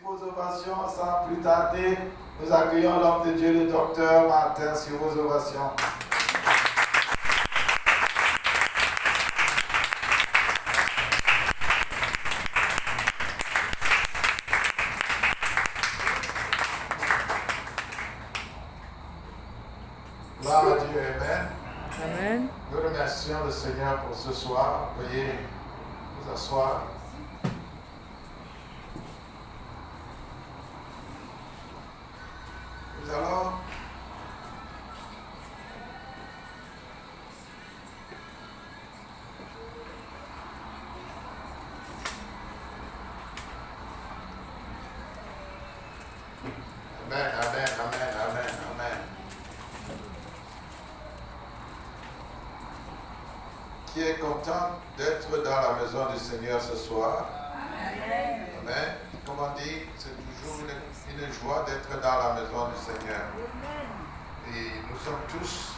vos ovations sans plus tarder. Nous accueillons l'homme de Dieu, le docteur Martin, sur vos ovations. Gloire à Dieu, Amen. Amen. Nous remercions le Seigneur pour ce soir. Veuillez vous asseoir. Nous allons Amen, amen, amen, amen, amen. Qui est content d'être dans la maison du Seigneur ce soir? Amen. Amen. Comme on dit, c'est toujours une joie d'être dans la maison du Seigneur. Et nous sommes tous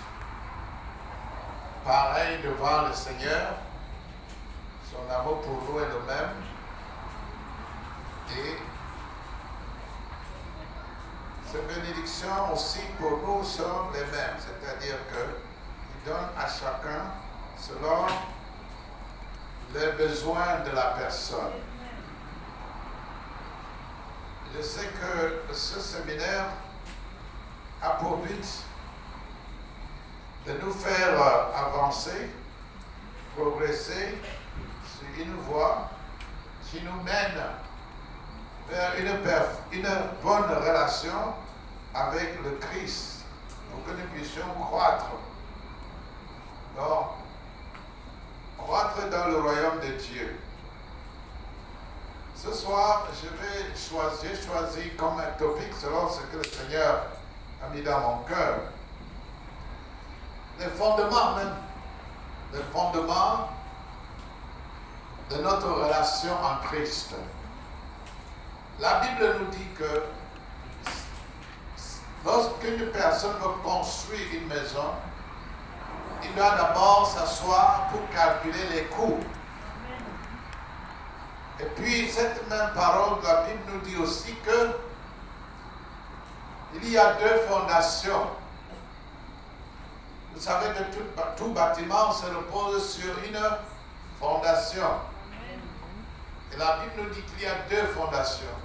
pareils devant le Seigneur. Son amour pour nous est le même. Et ces bénédictions aussi pour nous sont les mêmes. C'est-à-dire qu'il donne à chacun selon les besoins de la personne. Je sais que ce séminaire a pour but de nous faire avancer, progresser sur une voie qui nous mène vers une bonne relation avec le Christ pour que nous puissions croître. Donc, croître dans le royaume de Dieu. Ce soir, j'ai choisi comme un topic selon ce que le Seigneur a mis dans mon cœur. Les fondements même. Les fondements de notre relation en Christ. La Bible nous dit que lorsqu'une personne veut construire une maison, il doit d'abord s'asseoir pour calculer les coûts. Et puis, cette même parole de la Bible nous dit aussi que il y a deux fondations. Vous savez que tout bâtiment se repose sur une fondation. Et la Bible nous dit qu'il y a deux fondations.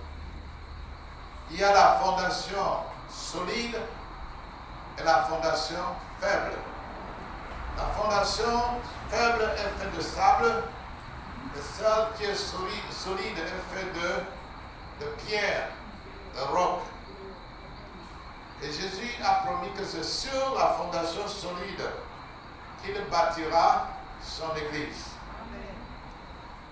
Il y a la fondation solide et la fondation faible. La fondation faible est faite de sable, et celle qui est solide est faite de pierre, de roc. Et Jésus a promis que c'est sur la fondation solide qu'il bâtira son église.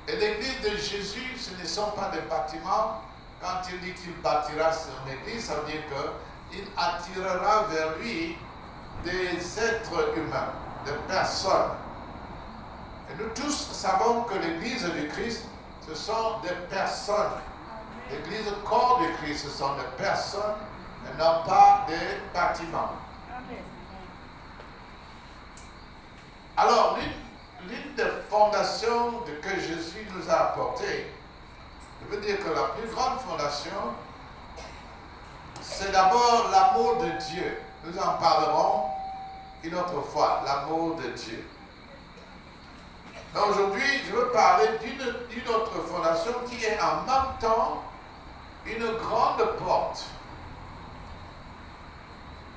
Et l'église de Jésus, ce ne sont pas des bâtiments. Quand il dit qu'il bâtira son église, ça veut dire qu'il attirera vers lui des êtres humains, des personnes. Et nous tous savons que l'église du Christ, ce sont des personnes. L'église corps du Christ, ce sont des personnes et non pas des bâtiments. Alors, l'une des fondations que Jésus nous a apportées, je veux dire que la plus grande fondation, c'est d'abord l'amour de Dieu. Nous en parlerons une autre fois, l'amour de Dieu. Aujourd'hui, je veux parler d'une autre fondation qui est en même temps une grande porte.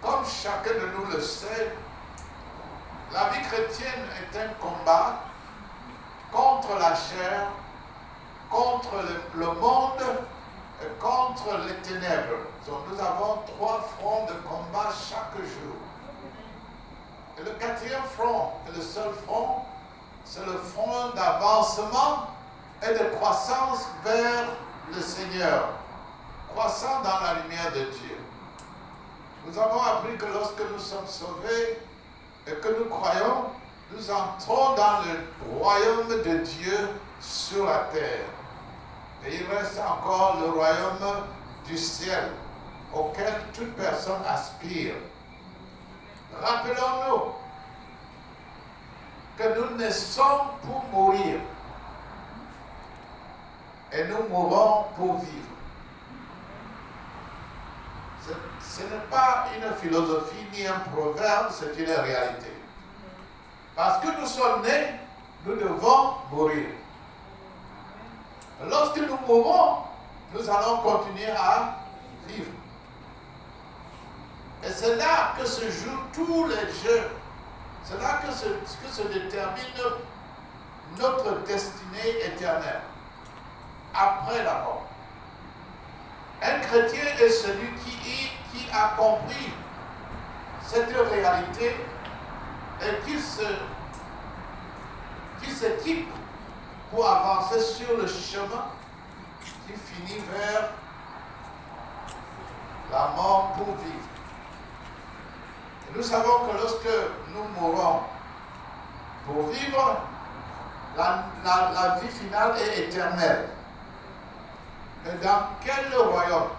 Comme chacun de nous le sait, la vie chrétienne est un combat contre la chair, contre le monde et contre les ténèbres. Donc nous avons 3 fronts de combat chaque jour. Et le 4e front, et le seul front, c'est le front d'avancement et de croissance vers le Seigneur, croissant dans la lumière de Dieu. Nous avons appris que lorsque nous sommes sauvés et que nous croyons, nous entrons dans le royaume de Dieu sur la terre. Et il reste encore le royaume du ciel, auquel toute personne aspire. Rappelons-nous que nous naissons pour mourir et nous mourons pour vivre. ce n'est pas une philosophie ni un proverbe, c'est une réalité. Parce que nous sommes nés, nous devons mourir. Lorsque nous mourrons, nous allons continuer à vivre. Et c'est là que se jouent tous les jeux. C'est là que se détermine notre destinée éternelle, après la mort. Un chrétien est celui qui a compris cette réalité et qui s'équipe pour avancer sur le chemin qui finit vers la mort pour vivre. Et nous savons que lorsque nous mourons pour vivre, la vie finale est éternelle. Et dans quel royaume?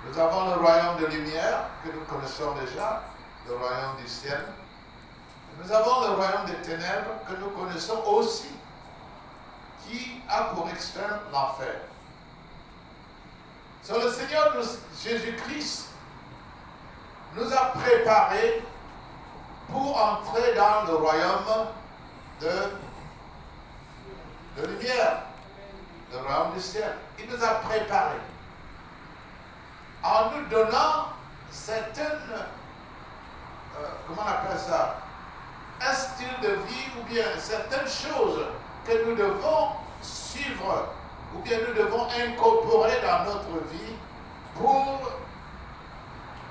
Nous avons le royaume de lumière que nous connaissons déjà, le royaume du ciel. Nous avons le royaume des ténèbres que nous connaissons aussi, qui a pour externe l'enfer. So, le Seigneur Jésus-Christ nous a préparés pour entrer dans le royaume de lumière, le royaume du ciel. Il nous a préparés en nous donnant certaines, comment on appelle ça, un style de vie ou bien certaines choses que nous devons suivre ou bien nous devons incorporer dans notre vie pour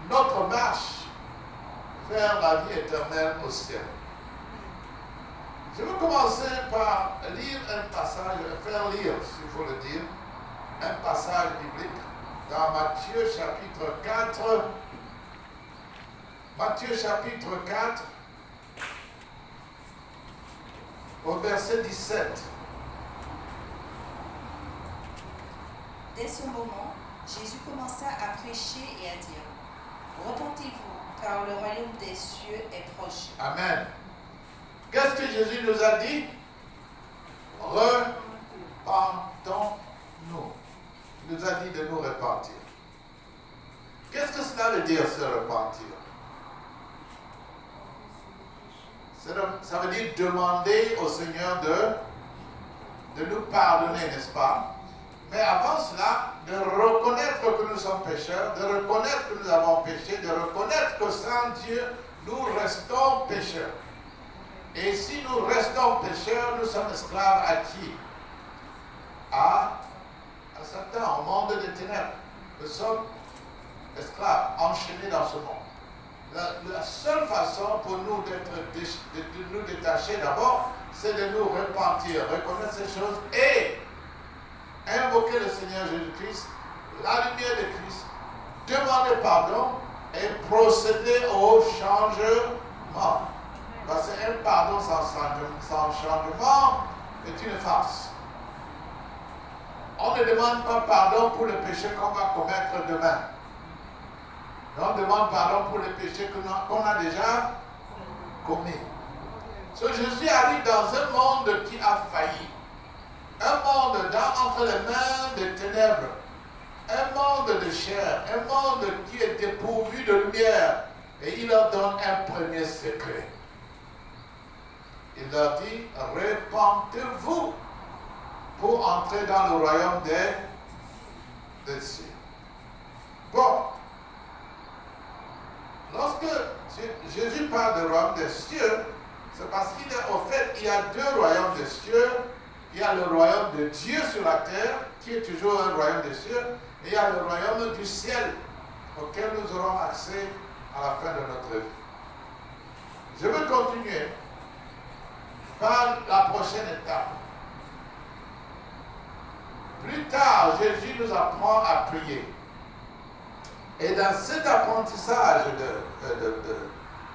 notre marche vers la vie éternelle au ciel. Je vais commencer par lire un passage, faire lire, s'il faut le dire, un passage biblique dans Matthieu chapitre 4. Matthieu chapitre 4, au verset 17. Dès ce moment, Jésus commença à prêcher et à dire: Repentez-vous, car le royaume des cieux est proche. Amen. Qu'est-ce que Jésus nous a dit? Repentons-nous. Il nous a dit de nous repentir. Qu'est-ce que cela veut dire, se repentir? Ça veut dire demander au Seigneur de nous pardonner, n'est-ce pas? Mais avant cela, de reconnaître que nous sommes pécheurs, de reconnaître que nous avons péché, de reconnaître que sans Dieu, nous restons pécheurs. Et si nous restons pécheurs, nous sommes esclaves à qui? À Satan, au monde des ténèbres. Nous sommes esclaves, enchaînés dans ce monde. La seule façon pour nous de nous détacher d'abord, c'est de nous repentir, reconnaître ces choses et invoquer le Seigneur Jésus-Christ, la lumière de Christ, demander pardon et procéder au changement. Parce qu'un pardon sans changement est une farce. On ne demande pas pardon pour le péché qu'on va commettre demain. On demande pardon pour les péchés qu'on a déjà commis. So, Jésus arrive dans un monde qui a failli. Un monde entre les mains des ténèbres. Un monde de chair. Un monde qui est dépourvu de lumière. Et il leur donne un premier secret. Il leur dit: repentez-vous pour entrer dans le royaume des cieux. Bon. Lorsque Jésus parle du royaume des cieux, c'est parce qu'il y a deux royaumes des cieux. Il y a le royaume de Dieu sur la terre, qui est toujours un royaume des cieux, et il y a le royaume du ciel, auquel nous aurons accès à la fin de notre vie. Je vais continuer par la prochaine étape. Plus tard, Jésus nous apprend à prier. Et dans cet apprentissage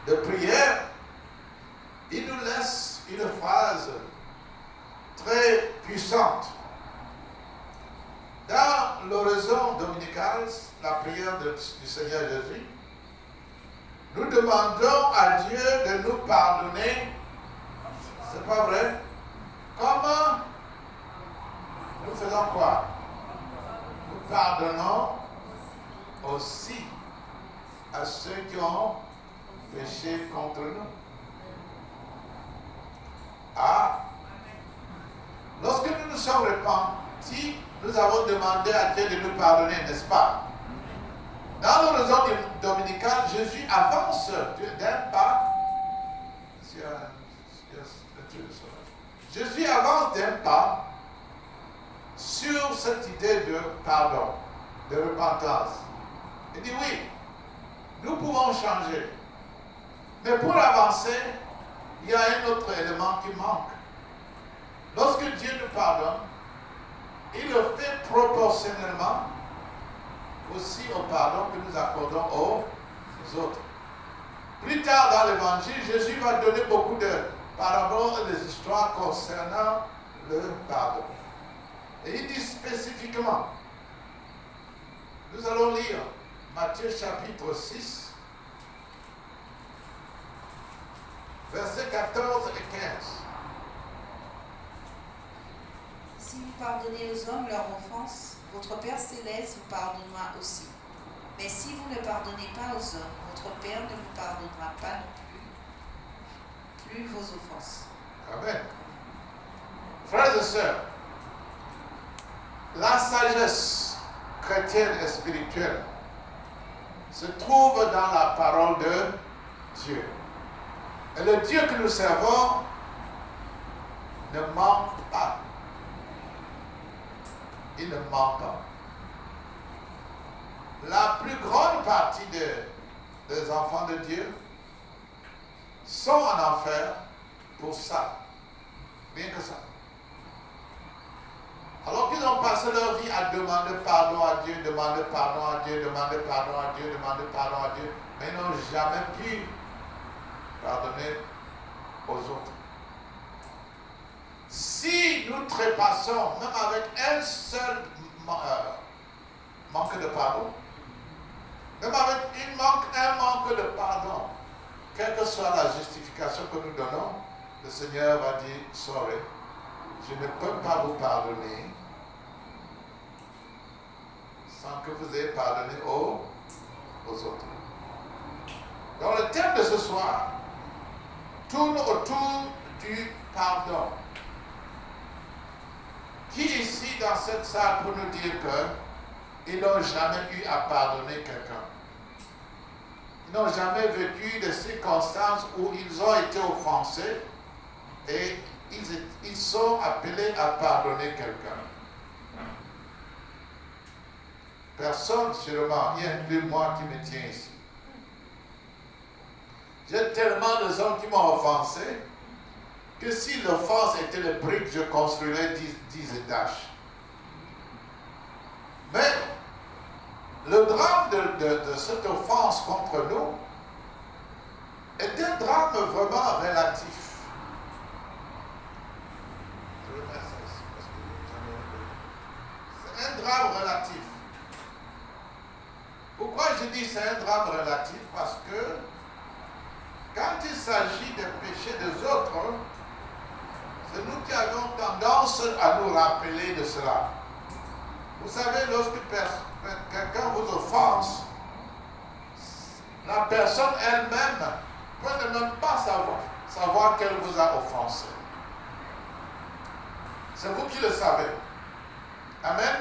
de prière, il nous laisse une phrase très puissante. Dans l'oraison dominicale, la prière du Seigneur Jésus, nous demandons à Dieu de nous pardonner. C'est pas vrai? Comment nous faisons quoi? Nous pardonnons aussi à ceux qui ont péché contre nous. Ah, lorsque nous nous sommes repentis, nous avons demandé à Dieu de nous pardonner, n'est-ce pas? Dans l'horizon dominical, Jésus avance d'un pas. Jésus avance d'un pas sur cette idée de pardon, de repentance. Il dit oui, nous pouvons changer. Mais pour avancer, il y a un autre élément qui manque. Lorsque Dieu nous pardonne, il le fait proportionnellement aussi au pardon que nous accordons aux autres. Plus tard dans l'évangile, Jésus va donner beaucoup de paraboles et des histoires concernant le pardon. Et il dit spécifiquement, nous allons lire Matthieu chapitre 6, versets 14 et 15. Si vous pardonnez aux hommes leurs offenses, votre Père céleste vous pardonnera aussi. Mais si vous ne pardonnez pas aux hommes, votre Père ne vous pardonnera pas non plus vos offenses. Amen. Frères et sœurs, la sagesse chrétienne et spirituelle se trouve dans la parole de Dieu. Et le Dieu que nous servons ne manque pas. Il ne manque pas. La plus grande partie des enfants de Dieu sont en enfer pour ça. Rien que ça. Alors qu'ils ont passé leur vie à demander pardon à Dieu, demander pardon à Dieu, demander pardon à Dieu, demander pardon à Dieu, mais ils n'ont jamais pu pardonner aux autres. Si nous trépassons, même avec un seul manque de pardon, même avec un manque de pardon, quelle que soit la justification que nous donnons, le Seigneur va dire, sorry, je ne peux pas vous pardonner sans que vous ayez pardonné aux autres. Donc le thème de ce soir tourne autour du pardon. Qui ici dans cette salle peut nous dire qu'ils n'ont jamais eu à pardonner quelqu'un? Ils n'ont jamais vécu des circonstances où ils ont été offensés et ils sont appelés à pardonner quelqu'un. Personne, sûrement, il y a inclus moi qui me tiens ici. J'ai tellement de gens qui m'ont offensé que si l'offense était le brique, je construirais 10 étages. Mais le drame de cette offense contre nous est un drame vraiment relatif. C'est un drame relatif. Pourquoi je dis c'est un drame relatif? Parce que quand il s'agit des péchés des autres, c'est nous qui avons tendance à nous rappeler de cela. Vous savez, lorsque quelqu'un vous offense, la personne elle-même peut ne même pas savoir qu'elle vous a offensé. C'est vous qui le savez. Amen.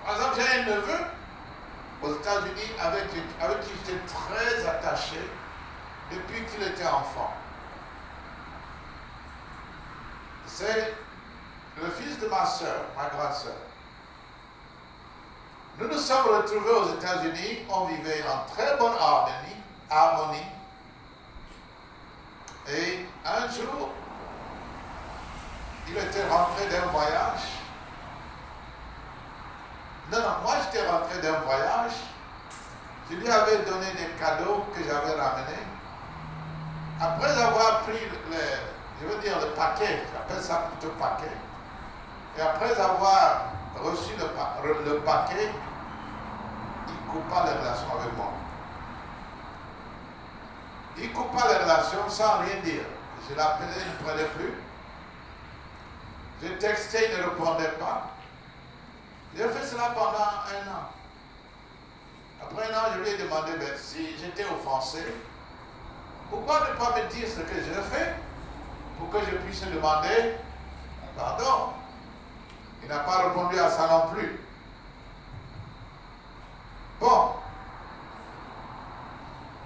Par exemple, j'ai un neveu aux États-Unis avec qui j'étais très attaché depuis qu'il était enfant. C'est le fils de ma soeur, ma grande soeur. Nous nous sommes retrouvés aux États-Unis, on vivait en très bonne harmonie. Et un jour, il était rentré d'un voyage. Non, moi j'étais rentré d'un voyage. Je lui avais donné des cadeaux que j'avais ramenés. Après avoir pris le paquet, j'appelle ça plutôt paquet. Et après avoir reçu le paquet, il coupa les relations avec moi. Il coupa les relations sans rien dire. Je l'appelais, il ne prenait plus. Je textais, il ne répondait pas. J'ai fait cela pendant 1 an. Après un an, je lui ai demandé, si j'étais offensé, pourquoi ne pas me dire ce que j'ai fait pour que je puisse demander pardon? Il n'a pas répondu à ça non plus. Bon.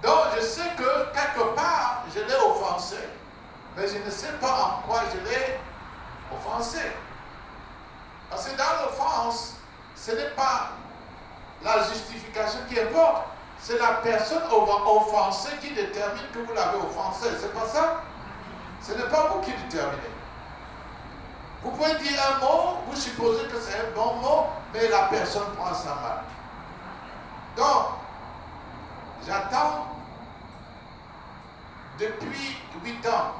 Donc, je sais que quelque part, je l'ai offensé, mais je ne sais pas en quoi je l'ai offensé. Parce que dans l'offense, ce n'est pas la justification qui importe, c'est la personne offensée qui détermine que vous l'avez offensé. C'est pas ça? Ce n'est pas vous qui déterminez. Vous pouvez dire un mot, vous supposez que c'est un bon mot, mais la personne prend ça mal. Donc, j'attends depuis 8 ans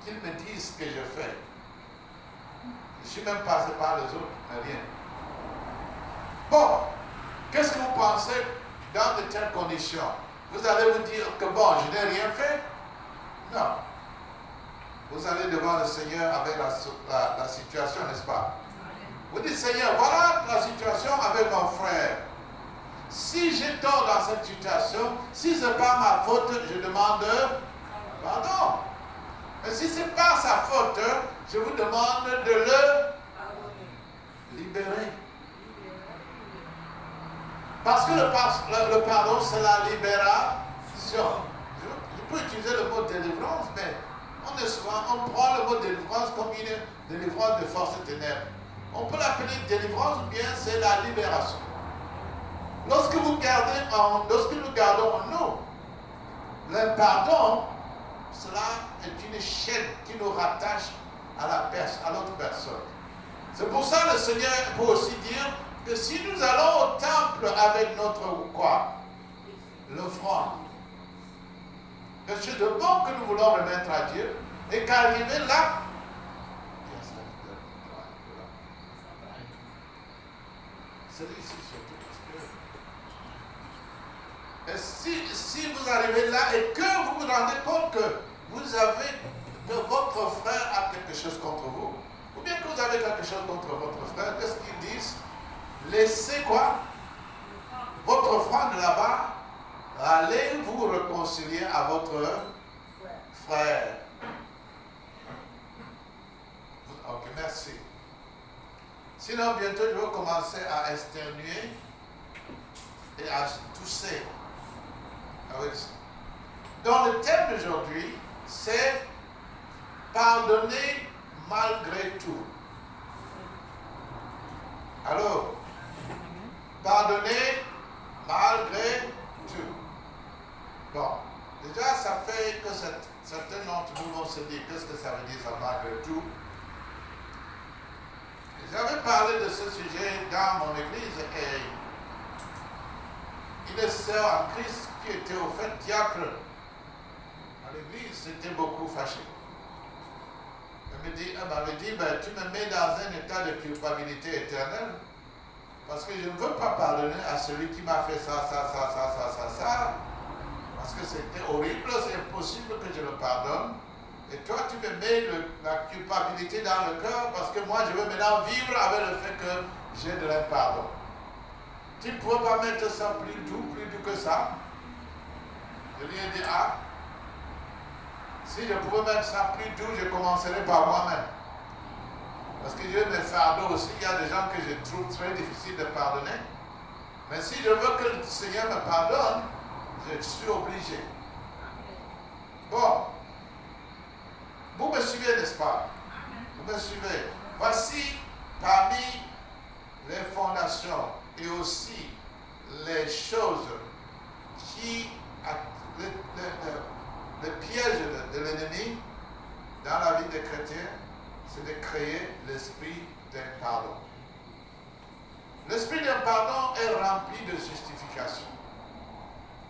qu'ils me disent ce que je fais. Je suis même passé par les autres, mais rien. Bon, qu'est-ce que vous pensez dans de telles conditions? Vous allez vous dire que bon, je n'ai rien fait? Non. Vous allez devant le Seigneur avec la situation, n'est-ce pas? Vous dites, Seigneur, voilà la situation avec mon frère. Si j'ai tort dans cette situation, si ce n'est pas ma faute, je demande pardon. Mais si ce n'est pas sa faute, je vous demande de le libérer. Parce que le pardon, c'est la libération. Je peux utiliser le mot délivrance, mais on prend le mot délivrance comme une délivrance de force ténèbres. On peut l'appeler délivrance ou bien c'est la libération. Lorsque nous gardons en nous le pardon, cela est une chaîne qui nous rattache à l'autre personne. C'est pour ça que le Seigneur peut aussi dire que si nous allons au temple avec notre quoi? L'offrande. Quelque chose de bon que nous voulons remettre à Dieu, et qu'arriver là, c'est ici surtout parce que si vous arrivez là et que vous vous rendez compte que votre frère a quelque chose contre vous, ou bien que vous avez quelque chose contre votre frère, qu'est-ce qu'ils disent? Laissez quoi? Votre offrande là-bas, allez vous réconcilier à votre frère. Ok, merci. Sinon, bientôt, je vais commencer à externuer et à tousser. Donc, le thème d'aujourd'hui, c'est pardonner malgré tout. Alors, pardonner malgré tout. Bon, déjà, ça fait que certains d'entre nous vont se dire qu'est-ce que ça veut dire ça malgré tout. J'avais parlé de ce sujet dans mon église et une sœur en Christ qui était au fait diacre à l'église s'était beaucoup fâchée. Elle m'avait dit, tu me mets dans un état de culpabilité éternelle parce que je ne veux pas pardonner à celui qui m'a fait ça, parce que c'était horrible, c'est impossible que je le pardonne. Et toi, tu me mets la culpabilité dans le cœur parce que moi, je veux maintenant vivre avec le fait que j'ai de l'impardon. Tu ne pourrais pas mettre ça plus doux que ça. Je lui ai dit, si je pouvais mettre ça plus doux, je commencerais par moi-même. Parce que j'ai mes fardeaux aussi, il y a des gens que je trouve très difficiles de pardonner. Mais si je veux que le Seigneur me pardonne, je suis obligé. Bon. Vous me suivez, n'est-ce pas? Vous me suivez. Voici parmi les fondations et aussi les choses le piège de l'ennemi dans la vie des chrétiens, c'est de créer l'esprit d'un pardon. L'esprit d'un pardon est rempli de justification.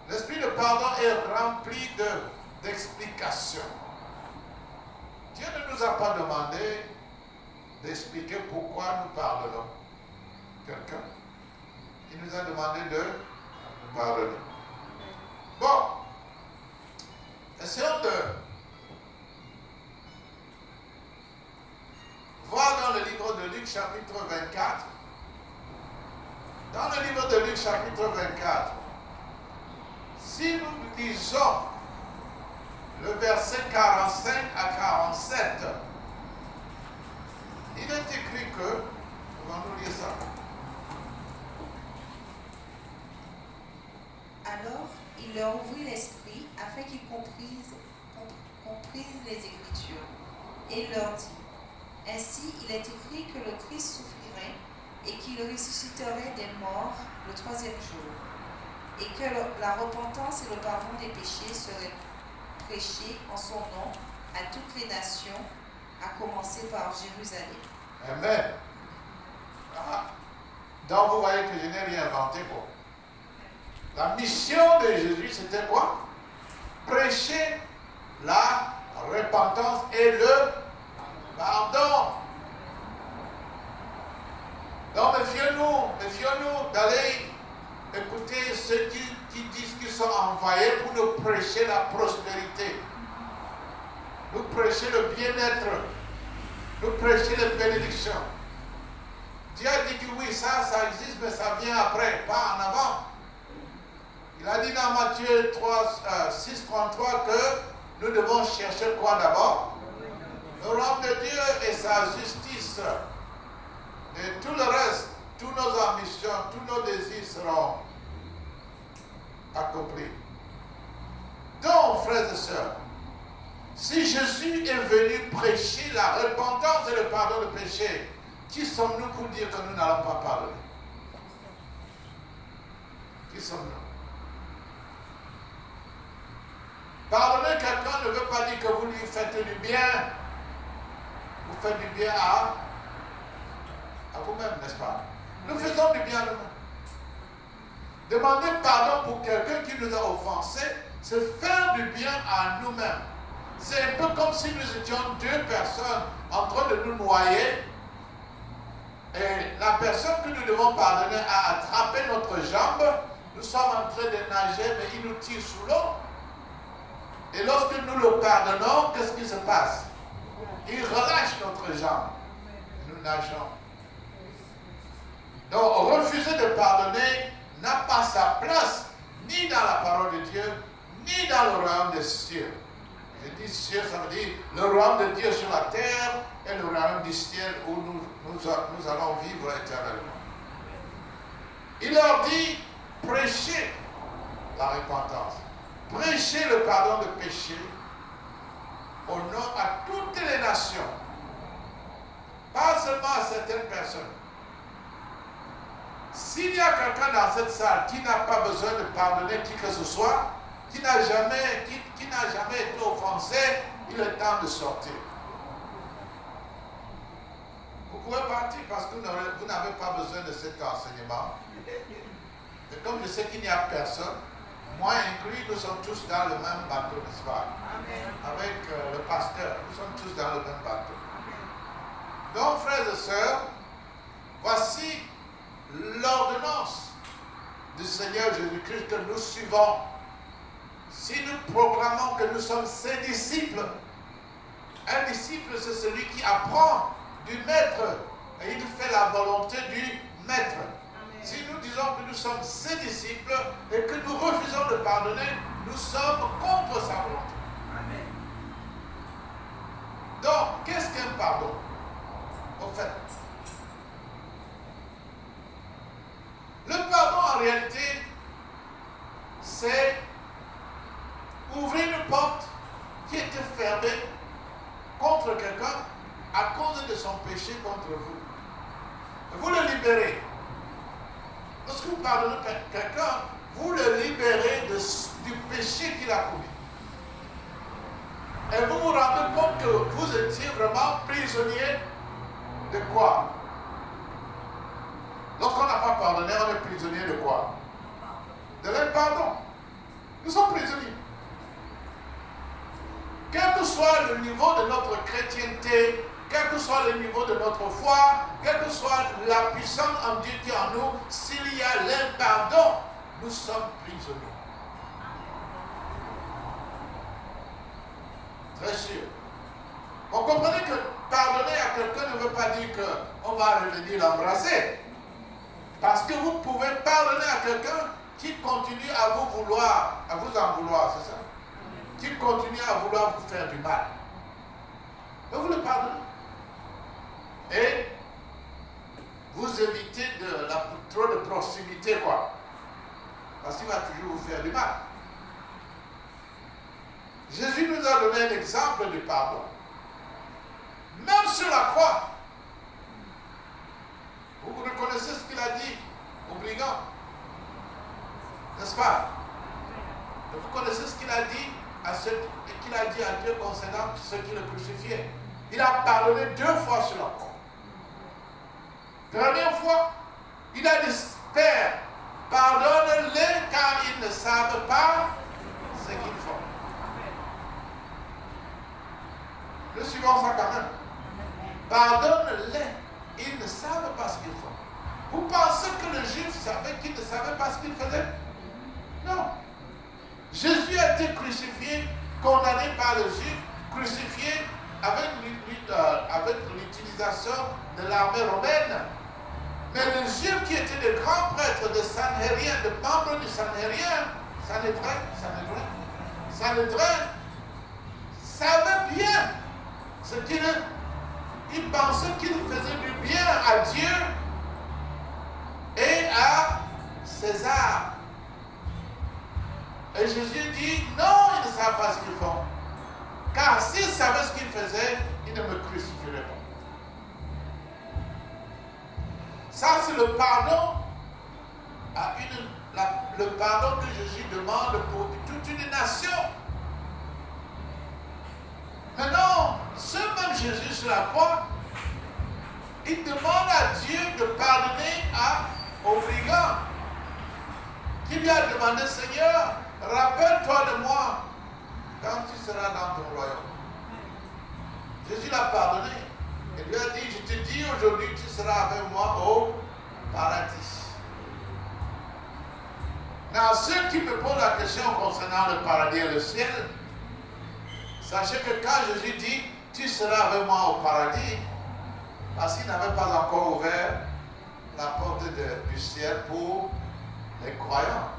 L'esprit de pardon est rempli d'explications. Dieu ne nous a pas demandé d'expliquer pourquoi nous pardonnons quelqu'un. Il nous a demandé de pardonner. Bon, essayons de voir dans le livre de Luc chapitre 24 Dans le livre de Luc chapitre 24, si nous lisons le verset 45 à 47, il est écrit que, pouvons-nous lire ça? Alors, il leur ouvrit l'esprit afin qu'ils comprisent les Écritures. Et il leur dit, ainsi il est écrit que le Christ souffrirait et qu'il ressusciterait des morts le troisième jour, et que la repentance et le pardon des péchés seraient prêchés en son nom à toutes les nations, à commencer par Jérusalem. Amen. Ah. Donc vous voyez que je n'ai rien inventé quoi. La mission de Jésus, c'était quoi? Prêcher la repentance et le pardon. Donc méfions-nous d'aller écouter ceux qui disent qu'ils sont envoyés pour nous prêcher la prospérité, nous prêcher le bien-être, nous prêcher les bénédictions. Dieu a dit que oui, ça existe, mais ça vient après, pas en avant. Il a dit dans Matthieu 6,33 que nous devons chercher quoi d'abord? Le royaume de Dieu et sa justice. Et tout le reste, toutes nos ambitions, tous nos désirs seront accomplis. Donc, frères et sœurs, si Jésus est venu prêcher la repentance et le pardon de péché, qui sommes-nous pour dire que nous n'allons pas pardonner? Qui sommes-nous? Pardonner quelqu'un ne veut pas dire que vous lui faites du bien. Vous faites du bien à vous-même, n'est-ce pas? Nous faisons du bien à nous-mêmes. Demander pardon pour quelqu'un qui nous a offensés, c'est faire du bien à nous-mêmes. C'est un peu comme si nous étions deux personnes en train de nous noyer et la personne que nous devons pardonner a attrapé notre jambe. Nous sommes en train de nager, mais il nous tire sous l'eau. Et lorsque nous le pardonnons, qu'est-ce qui se passe? Il relâche notre jambe. Nous nageons. Donc, refuser de pardonner n'a pas sa place ni dans la parole de Dieu, ni dans le royaume des cieux. Je dis cieux, ça veut dire le royaume de Dieu sur la terre et le royaume du ciel où nous allons vivre éternellement. Il leur dit, prêchez la repentance. Prêchez le pardon de péché au nom à toutes les nations. Pas seulement à certaines personnes. S'il y a quelqu'un dans cette salle qui n'a pas besoin de pardonner qui que ce soit, qui n'a jamais été offensé, il est temps de sortir. Vous pouvez partir parce que vous n'avez pas besoin de cet enseignement. Et comme je sais qu'il n'y a personne, moi inclus, nous sommes tous dans le même bateau, n'est-ce pas? Amen. Avec le pasteur, nous sommes tous dans le même bateau. Donc, frères et sœurs, voici l'ordonnance du Seigneur Jésus-Christ que nous suivons. Si nous proclamons que nous sommes ses disciples, un disciple c'est celui qui apprend du maître et il fait la volonté du maître. Amen. Si nous disons que nous sommes ses disciples et que nous refusons de pardonner, nous sommes contre sa volonté. Amen. Donc, qu'est-ce qu'un pardon? Au fait, le pardon en réalité, c'est ouvrir une porte qui était fermée contre quelqu'un à cause de son péché contre vous. Vous le libérez. Lorsque vous pardonnez quelqu'un, vous le libérez du péché qu'il a commis. Et vous vous rendez compte que vous étiez vraiment prisonnier de quoi? Lorsqu'on n'a pas pardonné, on est prisonnier de quoi? De l'impardon. Nous sommes prisonniers. Quel que soit le niveau de notre chrétienté, quel que soit le niveau de notre foi, quelle que soit la puissance en Dieu qui est en nous, s'il y a l'impardon, nous sommes prisonniers. Très sûr. Vous comprenez que pardonner à quelqu'un ne veut pas dire qu'on va revenir l'embrasser. Parce que vous pouvez pardonner à quelqu'un qui continue à vous vouloir, à vous en vouloir, c'est ça? Qui continue à vouloir vous faire du mal. Mais vous le pardonnez. Et vous évitez trop de proximité, quoi. Parce qu'il va toujours vous faire du mal. Jésus nous a donné un exemple de pardon. Même sur la croix. Vous reconnaissez ce qu'il a dit au brigand. N'est-ce pas? Vous connaissez ce qu'il a dit à Dieu concernant ceux qui le crucifiaient. Il a pardonné 2 fois sur la croix. Dernière fois, il a dit, Père, pardonne-les car ils ne savent pas ce qu'ils font. Nous suivons ça quand même. Pardonne-les, ils ne savent pas ce qu'ils font. Vous pensez que le juif savait qu'il ne savait pas ce qu'il faisait? Non. Jésus a été crucifié, condamné par le juif, crucifié avec l'utilisation de l'armée romaine. Mais le juif qui était le grand prêtre de Sanhédrin, de membre du Sanhédrin, savait bien ce il pensait qu'il faisait du bien à Dieu et à César. Et Jésus dit, non, ils ne savent pas ce qu'ils font. Car s'ils savaient ce qu'ils faisaient, ils ne me crucifieraient pas. Ça, c'est le pardon, le pardon que Jésus demande pour toute une nation. Maintenant, ce même Jésus sur la croix, il demande à Dieu de pardonner au brigand qui lui a demandé, Seigneur, rappelle-toi de moi quand tu seras dans ton royaume. Jésus l'a pardonné. Il lui a dit, je te dis aujourd'hui, tu seras avec moi au paradis. Maintenant, ceux qui me posent la question concernant le paradis et le ciel, sachez que quand Jésus dit, tu seras avec moi au paradis, parce qu'il n'avait pas encore ouvert la porte du ciel pour les croyants.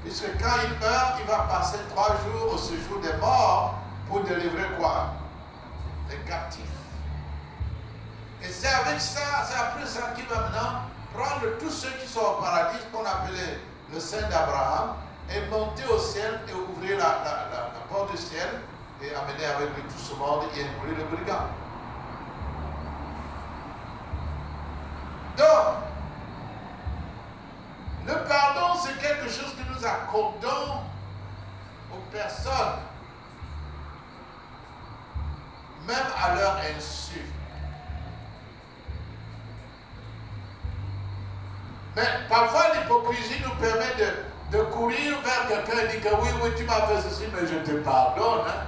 Puisque quand il meurt, il va passer 3 jours au séjour des morts pour délivrer quoi? Les captifs. Et c'est avec ça, c'est après ça qu'il va maintenant prendre tous ceux qui sont au paradis, qu'on appelait le Saint d'Abraham, et monter au ciel et ouvrir la porte du ciel et amener avec lui tout ce monde et inclure le brigand. Donc, le pardon, c'est quelque chose que nous accordons aux personnes, même à leur insu. Mais parfois, l'hypocrisie nous permet de courir vers quelqu'un et dire que oui, tu m'as fait ceci, mais je te pardonne. Hein?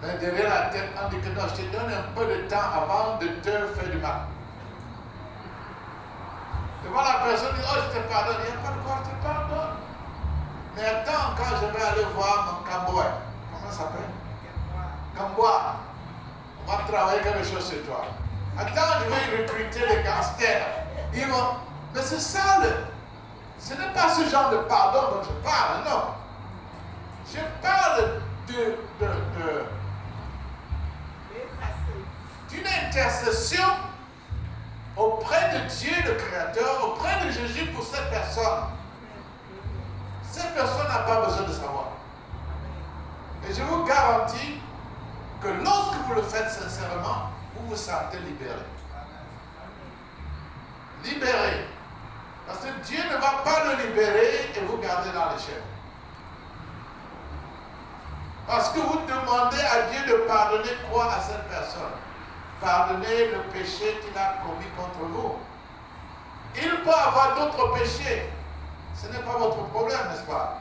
Mais derrière la tête, on dit que non, je te donne un peu de temps avant de te faire du mal. Devant la personne dit, oh, je te pardonne. Il n'y a pas de quoi, je te pardonne. Mais attends, quand je vais aller voir mon Camboy, comment ça s'appelle? Camboy. On va travailler quelque chose sur toi. Attends, je vais recruter les gangsters. Mais c'est ça, ce n'est pas ce genre de pardon dont je parle, non. Je parle d'une intercession auprès de Dieu le Créateur, auprès de Jésus pour cette personne. Cette personne n'a pas besoin de savoir. Et je vous garantis que lorsque vous le faites sincèrement, vous vous sentez libéré. Libéré. Parce que Dieu ne va pas le libérer et vous garder dans les chaînes. Parce que vous demandez à Dieu de pardonner quoi à cette personne? Pardonner le péché qu'il a commis contre vous. Il peut avoir d'autres péchés. Ce n'est pas votre problème, n'est-ce pas?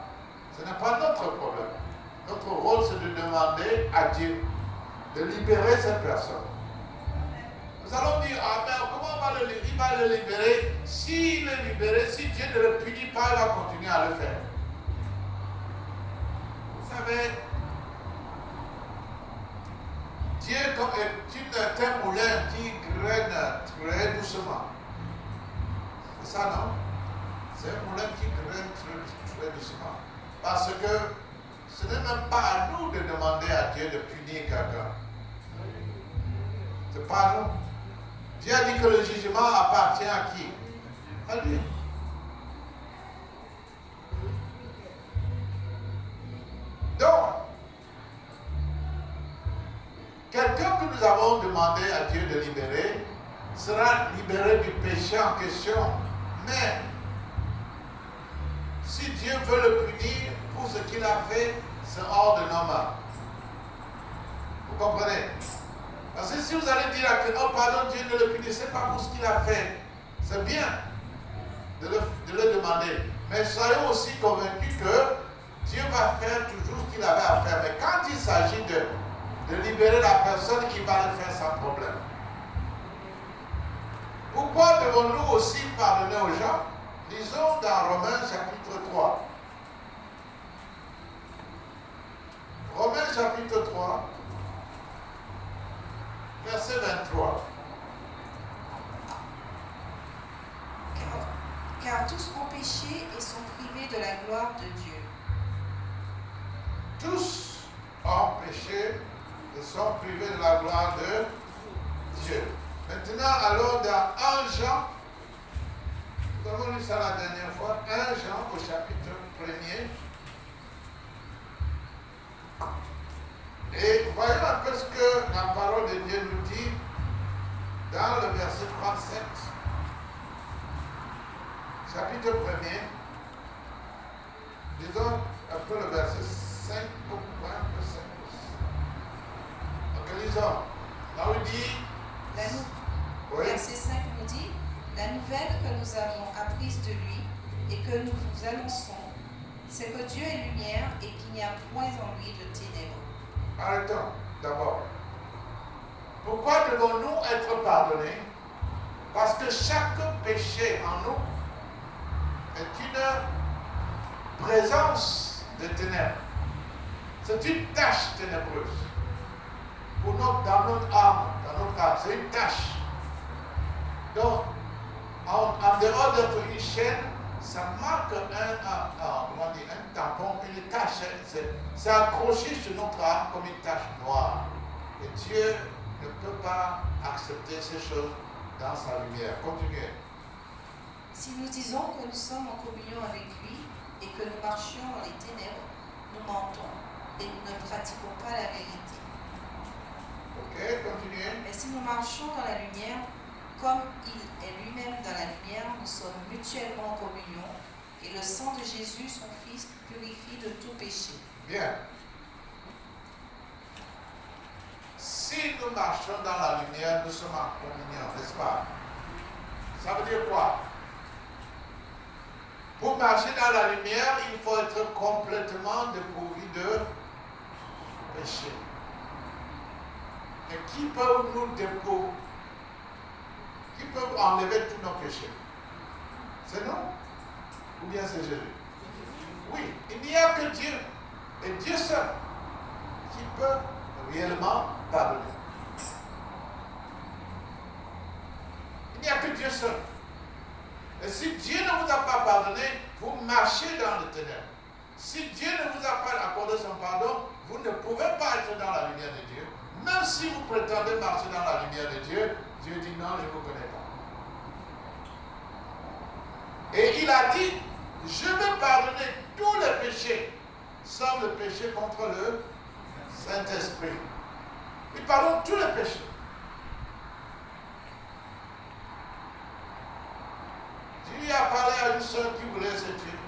Ce n'est pas notre problème. Notre rôle, c'est de demander à Dieu de libérer cette personne. Nous allons dire, ah ben comment il va le libérer? S'il est libéré, si Dieu ne le punit pas, il va continuer à le faire. Vous savez, Dieu est un moulin qui graine très doucement. C'est ça, non? C'est un problème qui grimpe très doucement. Parce que ce n'est même pas à nous de demander à Dieu de punir quelqu'un. C'est pas à nous. Dieu a dit que le jugement appartient à qui? À lui. Donc, quelqu'un que nous avons demandé à Dieu de libérer sera libéré du péché en question. Mais, si Dieu veut le punir pour ce qu'il a fait, c'est hors de normal. Vous comprenez? Parce que si vous allez dire à quelqu'un, oh pardon, Dieu ne le punissez pas pour ce qu'il a fait, c'est bien de le demander. Mais soyons aussi convaincus que Dieu va faire toujours ce qu'il avait à faire. Mais quand il s'agit de libérer la personne, il va le faire sans problème. Pourquoi devons-nous aussi pardonner aux gens? Lisons dans Romains chapitre 3. Romains chapitre 3, verset 23. Car tous ont péché et sont privés de la gloire de Dieu. Tous ont péché et sont privés de la gloire de Dieu. Maintenant, allons dans 1 Jean. Nous avons lu ça la dernière fois. 1 Jean au chapitre 1er. Et voyons un peu ce que la parole de Dieu nous dit dans le verset 37. Chapitre 1er. Disons un peu le verset 5 au point, un peu 5. Donc lisons. Là où il dit... Oui. Verset 5 nous dit, la nouvelle que nous avons apprise de lui et que nous vous annonçons, c'est que Dieu est lumière et qu'il n'y a point en lui de ténèbres. Arrêtons d'abord. Pourquoi devons-nous être pardonnés? Parce que chaque péché en nous est une présence de ténèbres. C'est une tache ténébreuse. Dans notre âme, c'est une tache. Donc, en dehors d'être une chaîne, ça marque un tampon, une tache. C'est accroché sur notre âme comme une tache noire. Et Dieu ne peut pas accepter ces choses dans sa lumière. Continuez. Si nous disons que nous sommes en communion avec lui et que nous marchions dans les ténèbres, nous mentons et nous ne pratiquons pas la vérité. Ok, continuez. Mais si nous marchons dans la lumière, comme il est lui-même dans la lumière, nous sommes mutuellement en communion et le sang de Jésus, son Fils, purifie de tout péché. Bien. Si nous marchons dans la lumière, nous sommes en communion, n'est-ce pas? Ça veut dire quoi? Pour marcher dans la lumière, il faut être complètement dépourvu de péché. Et qui peut nous dépourvir? Qui peut enlever tous nos péchés? C'est nous? Ou bien c'est Jésus? Oui, il n'y a que Dieu. Et Dieu seul qui peut réellement pardonner. Il n'y a que Dieu seul. Et si Dieu ne vous a pas pardonné, vous marchez dans les ténèbres. Si Dieu ne vous a pas accordé son pardon, vous ne pouvez pas être dans la lumière de Dieu. Même si vous prétendez marcher dans la lumière de Dieu, Dieu dit non, je ne vous connais pas. Et il a dit, je vais pardonner tous les péchés, sauf le péché contre le Saint-Esprit. Il pardonne tous les péchés. Dieu a parlé à une soeur qui voulait se tuer.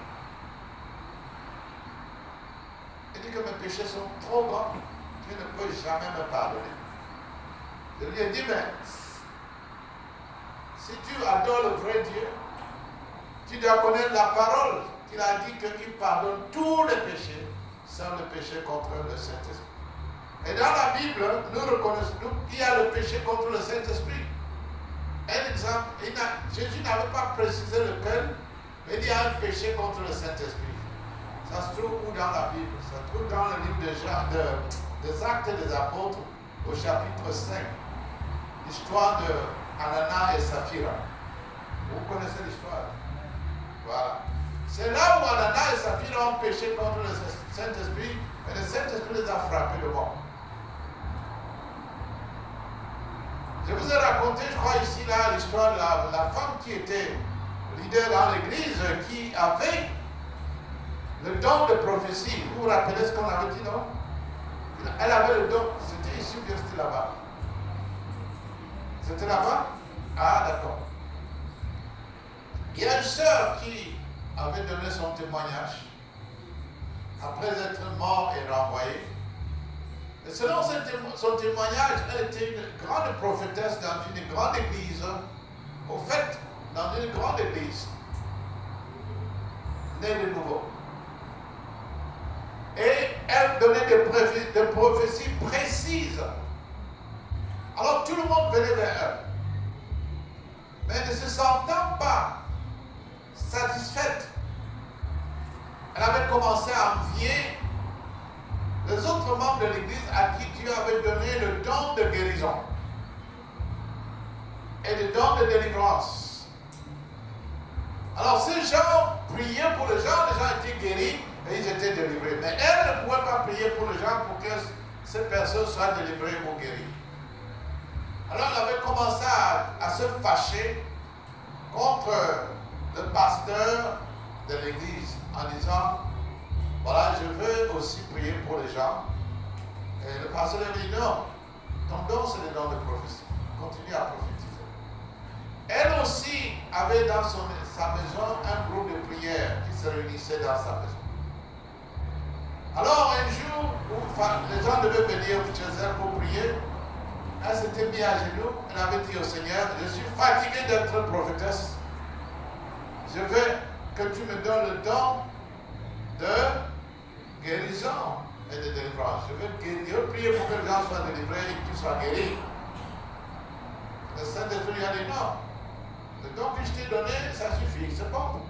Il dit que mes péchés sont trop grands. Dieu ne peut jamais me pardonner. Je lui ai dit, mais si tu adores le vrai Dieu, tu dois connaître la parole qu'il a dit qu'il pardonne tous les péchés, sans le péché contre le Saint-Esprit. Et dans la Bible, nous reconnaissons qu'il y a le péché contre le Saint-Esprit. Un exemple, Jésus n'avait pas précisé lequel, mais il y a un péché contre le Saint-Esprit. Ça se trouve où dans la Bible? Ça se trouve dans le livre des Actes des Apôtres, au chapitre 5. L'histoire de Ananias et Saphira. Vous connaissez l'histoire. Voilà. C'est là où Ananias et Saphira ont péché contre le Saint-Esprit, et le Saint-Esprit les a frappés de mort. Je vous ai raconté, je crois, ici, là, l'histoire de la femme qui était leader dans l'église, qui avait le don de prophétie. Vous vous rappelez ce qu'on avait dit, non? Elle avait le don. C'était ici ou bien c'était là-bas? C'était là-bas? Ah, d'accord. Il y a une sœur qui avait donné son témoignage après être mort et renvoyée. Et selon son témoignage, elle était une grande prophétesse dans une grande église. Au fait, dans une grande église, née de nouveau. Et elle donnait des prophéties précises. Alors tout le monde venait vers elle. Mais ne se sentant pas satisfaite, elle avait commencé à envier les autres membres de l'église à qui Dieu avait donné le don de guérison et le don de délivrance. Alors ces gens priaient pour les gens étaient guéris et ils étaient délivrés. Mais elle ne pouvait pas prier pour les gens pour que ces personnes soient délivrées ou guéries. Alors elle avait commencé à se fâcher contre le pasteur de l'église en disant, voilà, je veux aussi prier pour les gens. Et le pasteur lui dit, non, ton don c'est le don de prophétie. Continue à prophétiser. Elle aussi avait dans sa maison un groupe de prière qui se réunissait dans sa maison. Alors un jour où les gens devaient venir chez elle pour prier, elle s'était mise à genoux, elle avait dit au Seigneur, je suis fatiguée d'être prophétesse. Je veux que tu me donnes le don de guérison et de délivrance. Je veux prier pour que les gens soient délivrés et qu'ils soient guéris. Le Saint-Esprit lui a dit non. Le don que je t'ai donné, ça suffit, c'est bon.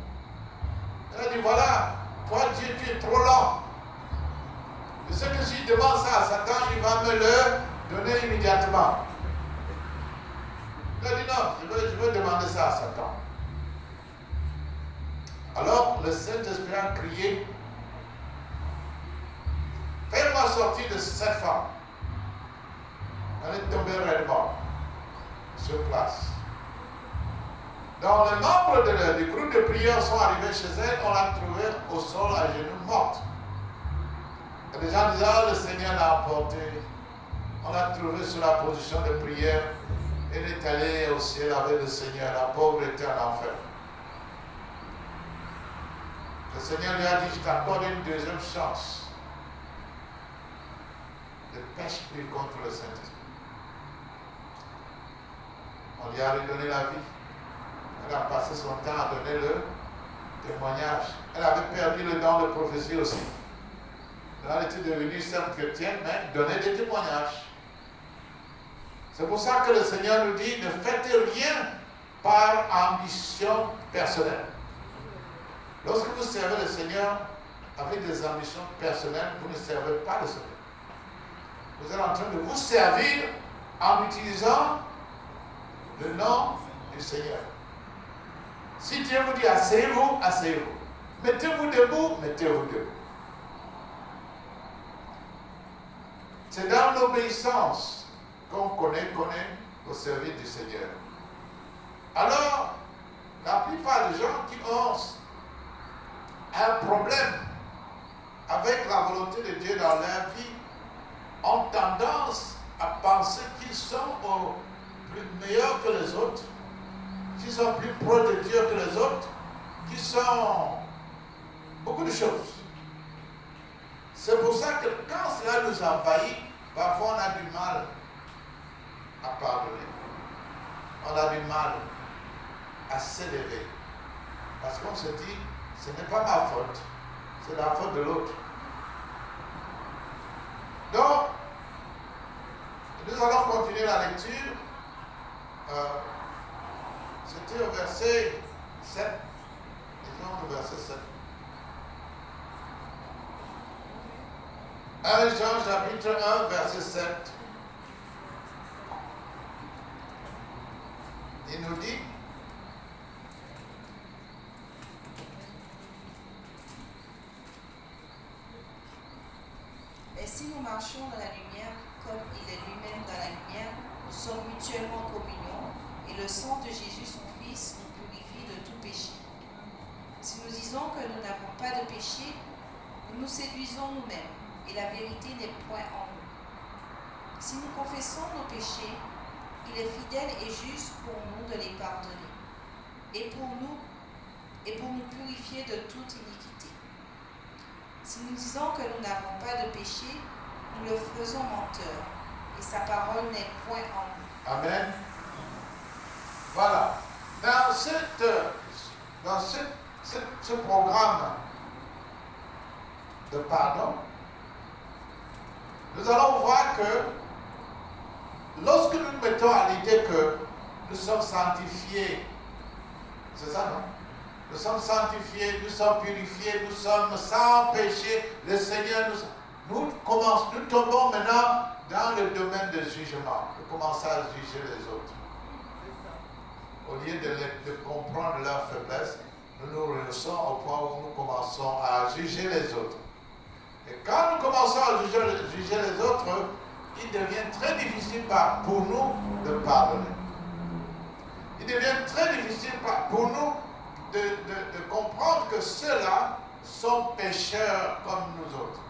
Elle a dit voilà, toi Dieu, tu es trop lent. Je sais que si je demande ça à Satan, il va me le donner immédiatement. Il a dit non, je veux demander ça à Satan. Alors le Saint-Esprit a crié, fais-moi sortir de cette femme. Elle est tombée raidement sur place. Donc les membres du groupe de prière sont arrivés chez elle, on l'a trouvée au sol à genoux morte. Et les gens disaient, ah, le Seigneur l'a emporté. On l'a trouvée sur la position de prière. Elle est allée au ciel avec le Seigneur. La pauvre était en enfer. Le Seigneur lui a dit, je t'accorde une deuxième chance. Ne pêche plus contre le Saint-Esprit. On lui a redonné la vie. Elle a passé son temps à donner le témoignage. Elle avait perdu le don de prophétie aussi. Elle était devenue simple chrétienne, mais donnait des témoignages. C'est pour ça que le Seigneur nous dit, ne faites rien par ambition personnelle. Lorsque vous servez le Seigneur avec des ambitions personnelles, vous ne servez pas le Seigneur. Vous êtes en train de vous servir en utilisant le nom du Seigneur. Si Dieu vous dit asseyez-vous, asseyez-vous. Mettez-vous debout, mettez-vous debout. C'est dans l'obéissance qu'on connaît au service du Seigneur. Alors, la plupart des gens qui ont un problème avec la volonté de Dieu dans leur vie ont tendance à penser qu'ils sont plus meilleurs que les autres, qu'ils sont plus proches de Dieu que les autres, qu'ils sont beaucoup de choses. C'est pour ça que quand cela nous envahit, parfois on a du mal à pardonner. On a du mal à s'élever. Parce qu'on se dit, ce n'est pas ma faute, c'est la faute de l'autre. Donc, nous allons continuer la lecture. C'était au verset 7. Disons au verset 7. 1 Jean chapitre 1, verset 7. Il nous dit, marchons dans la lumière comme il est lui-même dans la lumière, nous sommes mutuellement en communion et le sang de Jésus, son Fils, nous purifie de tout péché. Si nous disons que nous n'avons pas de péché, nous nous séduisons nous-mêmes et la vérité n'est point en nous. Si nous confessons nos péchés, il est fidèle et juste pour nous de les pardonner et pour nous purifier de toute iniquité. Si nous disons que nous n'avons pas de péché, nous le faisons menteur et sa parole n'est point en nous. Amen. Voilà. Dans ce programme de pardon, nous allons voir que lorsque nous mettons à l'idée que nous sommes sanctifiés, c'est ça, non? Nous sommes sanctifiés, nous sommes purifiés, nous sommes sans péché, le Seigneur nous tombons maintenant dans le domaine du jugement. Nous commençons à juger les autres. Au lieu de comprendre leur faiblesse, nous nous réunissons au point où nous commençons à juger les autres. Et quand nous commençons à juger les autres, il devient très difficile pour nous de pardonner. Il devient très difficile pour nous de comprendre que ceux-là sont pécheurs comme nous autres.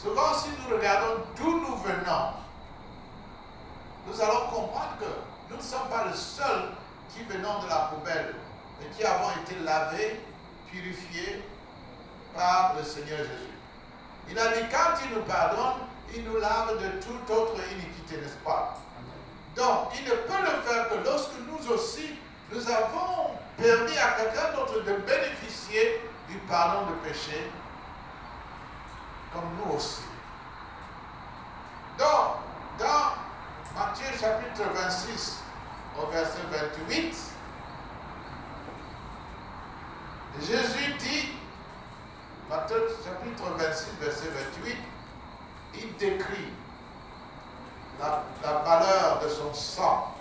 Souvent, si nous regardons d'où nous venons, nous allons comprendre que nous ne sommes pas les seuls qui venons de la poubelle, mais qui avons été lavés, purifiés par le Seigneur Jésus. Il a dit, quand il nous pardonne, il nous lave de toute autre iniquité, n'est-ce pas? Donc, il ne peut le faire que lorsque nous aussi, nous avons permis à quelqu'un d'autre de bénéficier du pardon de péché, comme nous aussi. Donc, dans Matthieu chapitre 26, au verset 28, Jésus dit, Matthieu chapitre 26, verset 28, il décrit la valeur de son sang.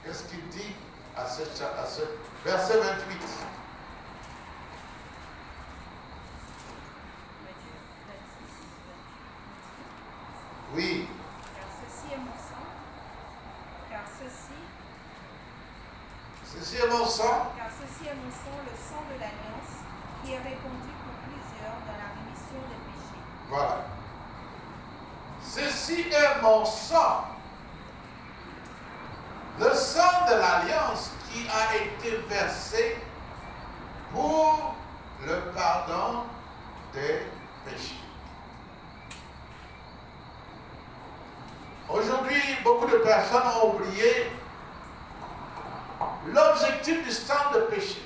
Qu'est-ce qu'il dit à ce verset 28? Oui. Car ceci est mon sang. Car ceci est mon sang. Car ceci est mon sang, le sang de l'alliance, qui est répandu pour plusieurs dans la rémission des péchés. Voilà. Ceci est mon sang. Le sang de l'alliance qui a été versé pour le pardon des péchés. Aujourd'hui, beaucoup de personnes ont oublié l'objectif du sang de péché.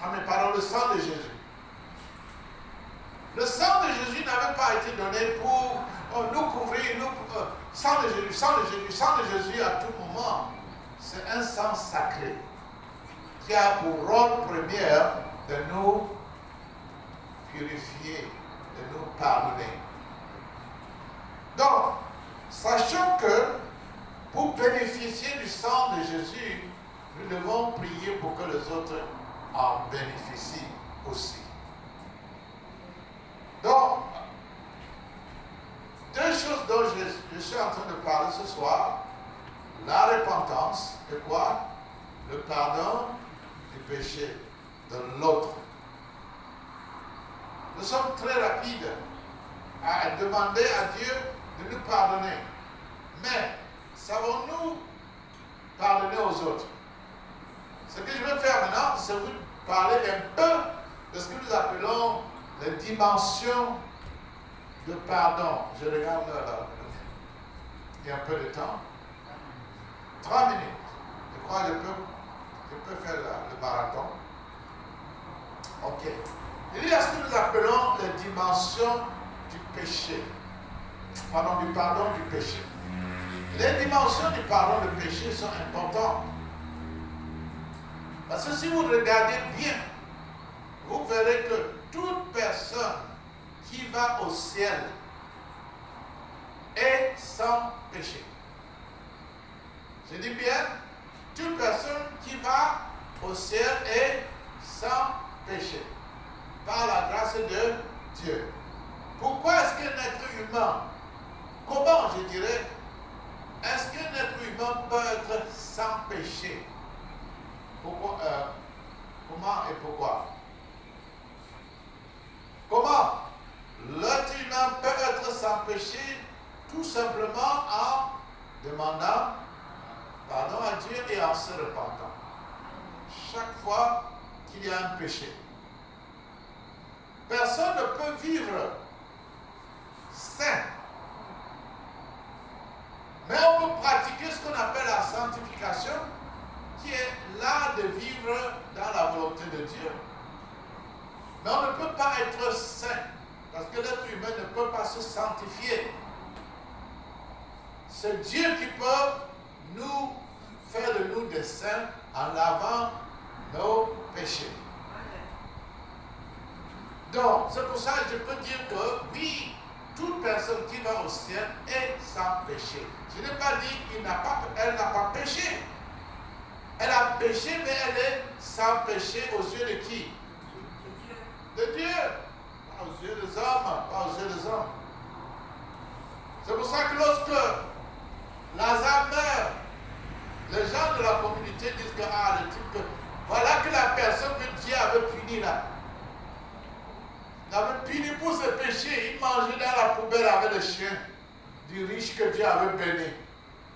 Le sang de Jésus. Le sang de Jésus n'avait pas été donné pour nous couvrir, sang de Jésus, sang de Jésus, sang de Jésus à tout moment. C'est un sang sacré qui a pour rôle premier de nous purifier, de nous pardonner. Donc, sachant que pour bénéficier du sang de Jésus, nous devons prier pour que les autres en bénéficient aussi. Donc, deux choses dont je suis en train de parler ce soir, la repentance et quoi? Le pardon du péché de l'autre. Nous sommes très rapides à demander à Dieu de nous pardonner. Mais savons-nous pardonner aux autres? Ce que je veux faire maintenant, c'est vous parler un peu de ce que nous appelons les dimensions de pardon. Je regarde là. Il y a un peu de temps. 3 minutes. Je crois que je peux faire le marathon. Ok. Il y a ce que nous appelons les dimensions du péché. Du pardon du péché. Les dimensions du pardon du péché sont importantes. Parce que si vous regardez bien, vous verrez que toute personne qui va au ciel est sans péché. Je dis bien, toute personne qui va au ciel est sans péché, par la grâce de Dieu. Pourquoi est-ce qu'un être humain, comment je dirais, est-ce qu'un être humain peut être sans péché? Pourquoi, comment et pourquoi? Comment l'être humain peut être sans péché? Tout simplement en demandant pardon à Dieu et en se repentant. Chaque fois qu'il y a un péché. Personne ne peut vivre saint. Mais on peut pratiquer ce qu'on appelle la sanctification, qui est l'art de vivre dans la volonté de Dieu. Mais on ne peut pas être saint, parce que l'être humain ne peut pas se sanctifier. C'est Dieu qui peut nous faire de nous des saints en lavant nos péchés. Donc, c'est pour ça que je peux dire que oui, toute personne qui va au ciel est sans péché. Je n'ai pas dit qu'elle n'a pas péché. Elle a péché, mais elle est sans péché aux yeux de qui? De Dieu. Pas aux yeux des hommes, pas aux yeux des hommes. C'est pour ça que lorsque Lazare meurt, les gens de la communauté disent que le type, voilà que la personne que Dieu avait punie là. Il avait puni pour ses péchés. Il mangeait dans la poubelle avec les chiens du riche que Dieu avait béni.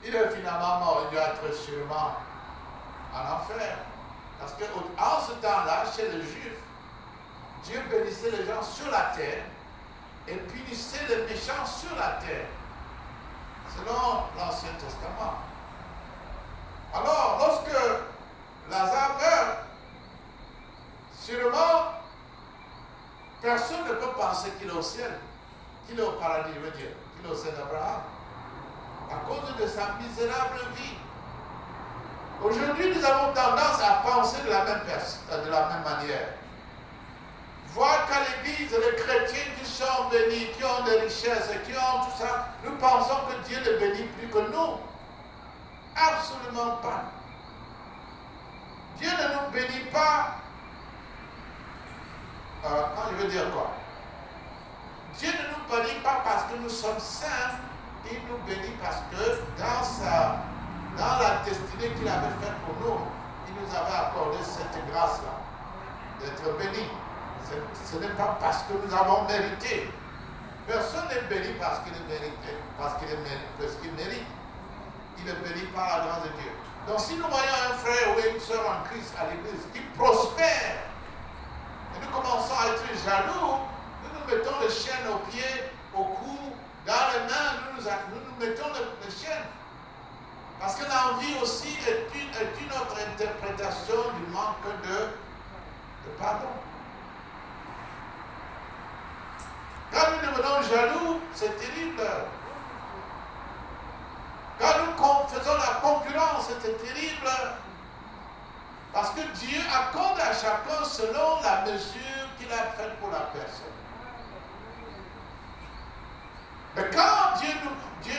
Il est finalement mort. Il doit être sûrement en enfer. Parce qu'en ce temps-là, chez les Juifs, Dieu bénissait les gens sur la terre et punissait les méchants sur la terre. Selon l'Ancien Testament. Alors, lorsque Lazare meurt, sûrement, personne ne peut penser qu'il est au ciel, qu'il est au paradis, je veux dire, qu'il est au ciel d'Abraham, à cause de sa misérable vie. Aujourd'hui, nous avons tendance à penser de la même manière. Voir qu'à l'église, les chrétiens qui sont bénis, qui ont des richesses, qui ont tout ça, nous pensons que Dieu ne bénit plus que nous. Absolument pas. Dieu ne nous bénit pas. Je veux dire quoi? Dieu ne nous bénit pas parce que nous sommes saints. Il nous bénit parce que dans la destinée qu'il avait faite pour nous, il nous avait accordé cette grâce-là d'être bénis. Ce n'est pas parce que nous avons mérité. Personne n'est béni parce qu'il mérite. Il est béni par la grâce de Dieu. Donc si nous voyons un frère ou une soeur en Christ à l'église qui prospère, et nous commençons à être jaloux, nous nous mettons les chaînes aux pieds, au cou, dans les mains, nous mettons les chaînes. Parce que l'envie aussi est une autre interprétation du manque de pardon. Quand nous devenons jaloux, c'est terrible. Quand nous faisons la concurrence, c'est terrible. Parce que Dieu accorde à chacun selon la mesure qu'il a faite pour la personne. Mais quand Dieu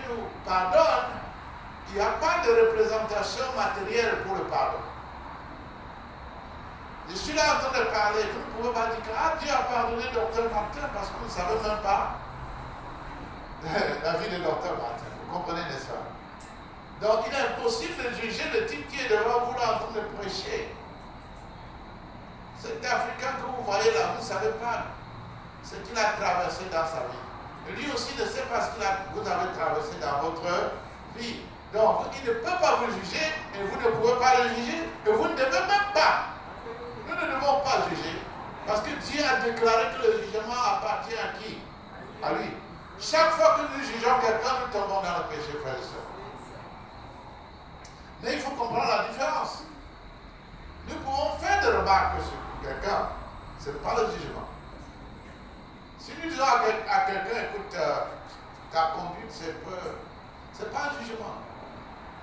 nous pardonne, il n'y a pas de représentation matérielle pour le pardon. Je suis là en train de parler, vous ne pouvez pas dire que Dieu a pardonné Dr Martin parce que vous ne savez même pas la vie de Dr Martin. Vous comprenez, n'est-ce pas? Donc il est impossible de juger le type qui est devant vous là en train de prêcher. Cet Africain que vous voyez là, vous ne savez pas ce qu'il a traversé dans sa vie. Et lui aussi ne sait pas ce que vous avez traversé dans votre vie. Donc il ne peut pas vous juger et vous ne pouvez pas le juger et vous ne devez même pas. Nous ne devons pas juger parce que Dieu a déclaré que le jugement appartient à qui? À lui. Chaque fois que nous jugeons quelqu'un, nous tombons dans le péché, frères et sœurs. Mais il faut comprendre la différence. Nous pouvons faire des remarques sur quelqu'un, ce n'est pas le jugement. Si nous disons à quelqu'un, écoute, ta conduite, c'est pas un jugement.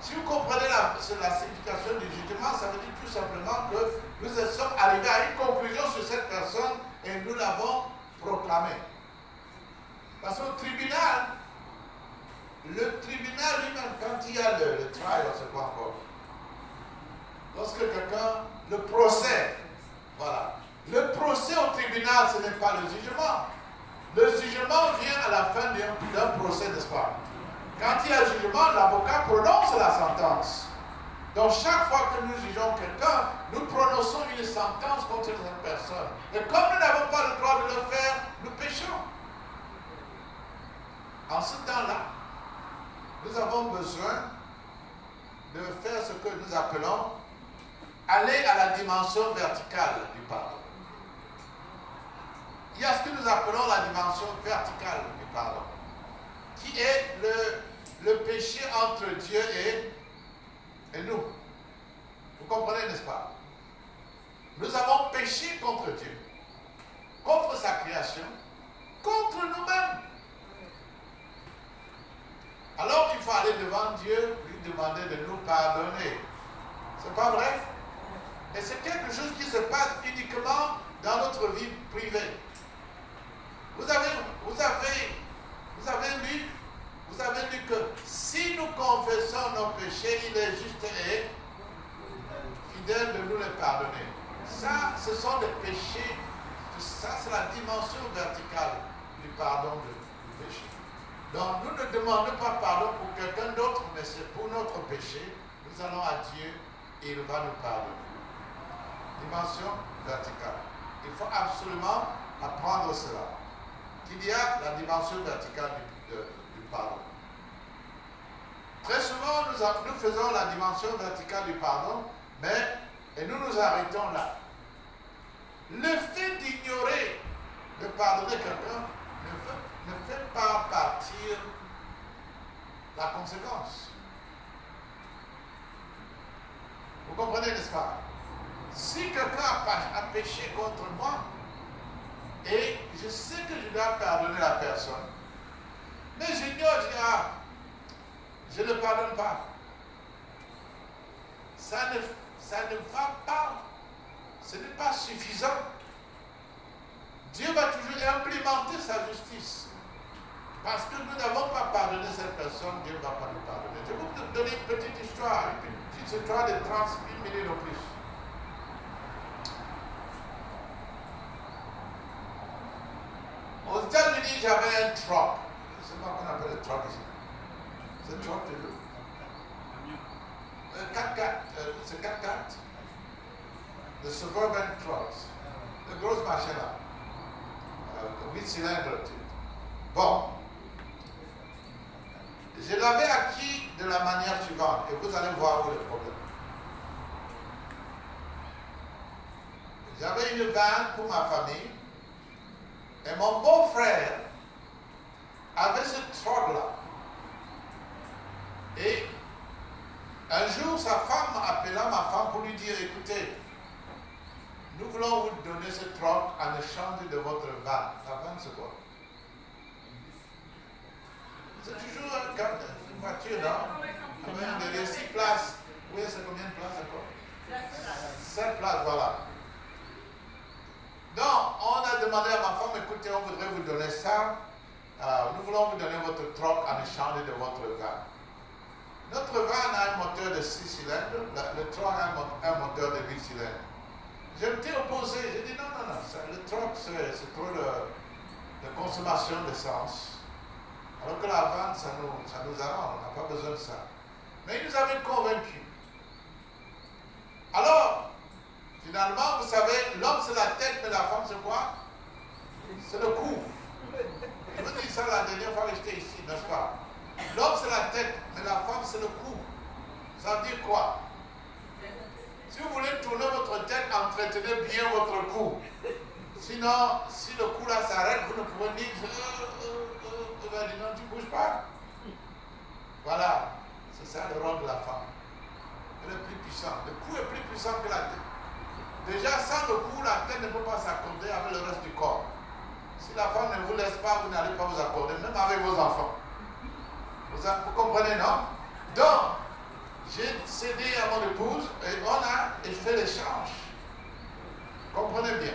Si vous comprenez la signification du jugement, ça veut dire tout simplement que nous sommes arrivés à une conclusion sur cette personne et nous l'avons proclamée. Parce qu'au tribunal, le tribunal lui-même, quand il y a le trial, c'est quoi encore? Lorsque quelqu'un, le procès, voilà. Le procès au tribunal, ce n'est pas le jugement. Le jugement vient à la fin d'un procès, n'est-ce pas? Quand il y a jugement, l'avocat prononce la sentence. Donc chaque fois que nous jugeons quelqu'un, nous prononçons une sentence contre cette personne. Et comme nous n'avons pas le droit de le faire, nous péchons. En ce temps-là, nous avons besoin de faire ce que nous appelons aller à la dimension verticale du pardon. Il y a ce que nous appelons la dimension verticale du pardon, qui est le péché entre Dieu et nous. Vous comprenez, n'est-ce pas? Nous avons péché contre Dieu, contre sa création, contre nous-mêmes. Alors il faut aller devant Dieu, lui demander de nous pardonner. C'est pas vrai? Et c'est quelque chose qui se passe uniquement dans notre vie privée. Vous avez lu que si nous confessons nos péchés, il est juste et fidèle de nous les pardonner. Ça, ce sont des péchés. Ça, c'est la dimension verticale du pardon du péché. Donc, nous ne demandons pas pardon pour quelqu'un d'autre, mais c'est pour notre péché. Nous allons à Dieu et il va nous pardonner. Dimension verticale. Il faut absolument apprendre cela. Qu'il y a la dimension verticale du pardon. Très souvent, nous faisons la dimension verticale du pardon, et nous nous arrêtons là. Le fait d'ignorer, de pardonner quelqu'un, ne fait pas partir la conséquence. Vous comprenez, n'est-ce pas? Si quelqu'un a péché contre moi, et je sais que je dois pardonner la personne, mais j'ignore, je ne le pardonne pas. Ça ne va pas. Ce n'est pas suffisant. Dieu va toujours implémenter sa justice. Parce que nous n'avons pas pardonné cette personne, Dieu ne va pas nous pardonner. Je vais vous donner une petite histoire de 38 minutes au plus. Aux États-Unis, j'avais un truck. Je ne sais pas qu'on appelle le truck ici. C'est un truck de l'eau. C'est 4x4. Le Suburban Trucks. Le gros machin là. 8 cylindres. Bon. Je l'avais acquis de la manière suivante. Et vous allez voir où est le problème. J'avais une vanne pour ma famille. Et mon beau-frère avait ce truck-là. Et un jour, sa femme appela ma femme pour lui dire, écoutez, nous voulons vous donner ce truck en échange de votre van. La van, c'est quoi? C'est toujours une voiture, non? Avec 6 places. Oui, c'est combien de places encore? 7 places, voilà. Donc, on a demandé à ma femme, écoutez, on voudrait vous donner ça. Nous voulons vous donner votre truck en échange de votre van. Notre van a un moteur de 6 cylindres, le truck a un moteur de 8 cylindres. Je m'étais opposé, j'ai dit non, le truck c'est trop de consommation d'essence. Alors que la van, ça nous arrange, on n'a pas besoin de ça. Mais ils nous avaient convaincus. Alors, finalement, vous savez, l'homme c'est la tête, mais la femme c'est quoi? C'est le cou. Je vous dis ça la dernière fois que j'étais ici, n'est-ce pas? L'homme c'est la tête, mais la femme c'est le cou. Ça veut dire quoi? Si vous voulez tourner votre tête, entretenez bien votre cou. Sinon, si le cou là s'arrête, vous ne pouvez dire non, tu ne bouges pas. Voilà, c'est ça le rôle de la femme. Elle est plus puissante. Le cou est plus puissant que la tête. Déjà, sans le cou, la tête ne peut pas s'accorder avec le reste du corps. Si la femme ne vous laisse pas, vous n'allez pas vous accorder, même avec vos enfants. Vous comprenez, non? Donc, j'ai cédé à mon épouse et on a fait l'échange. Comprenez bien.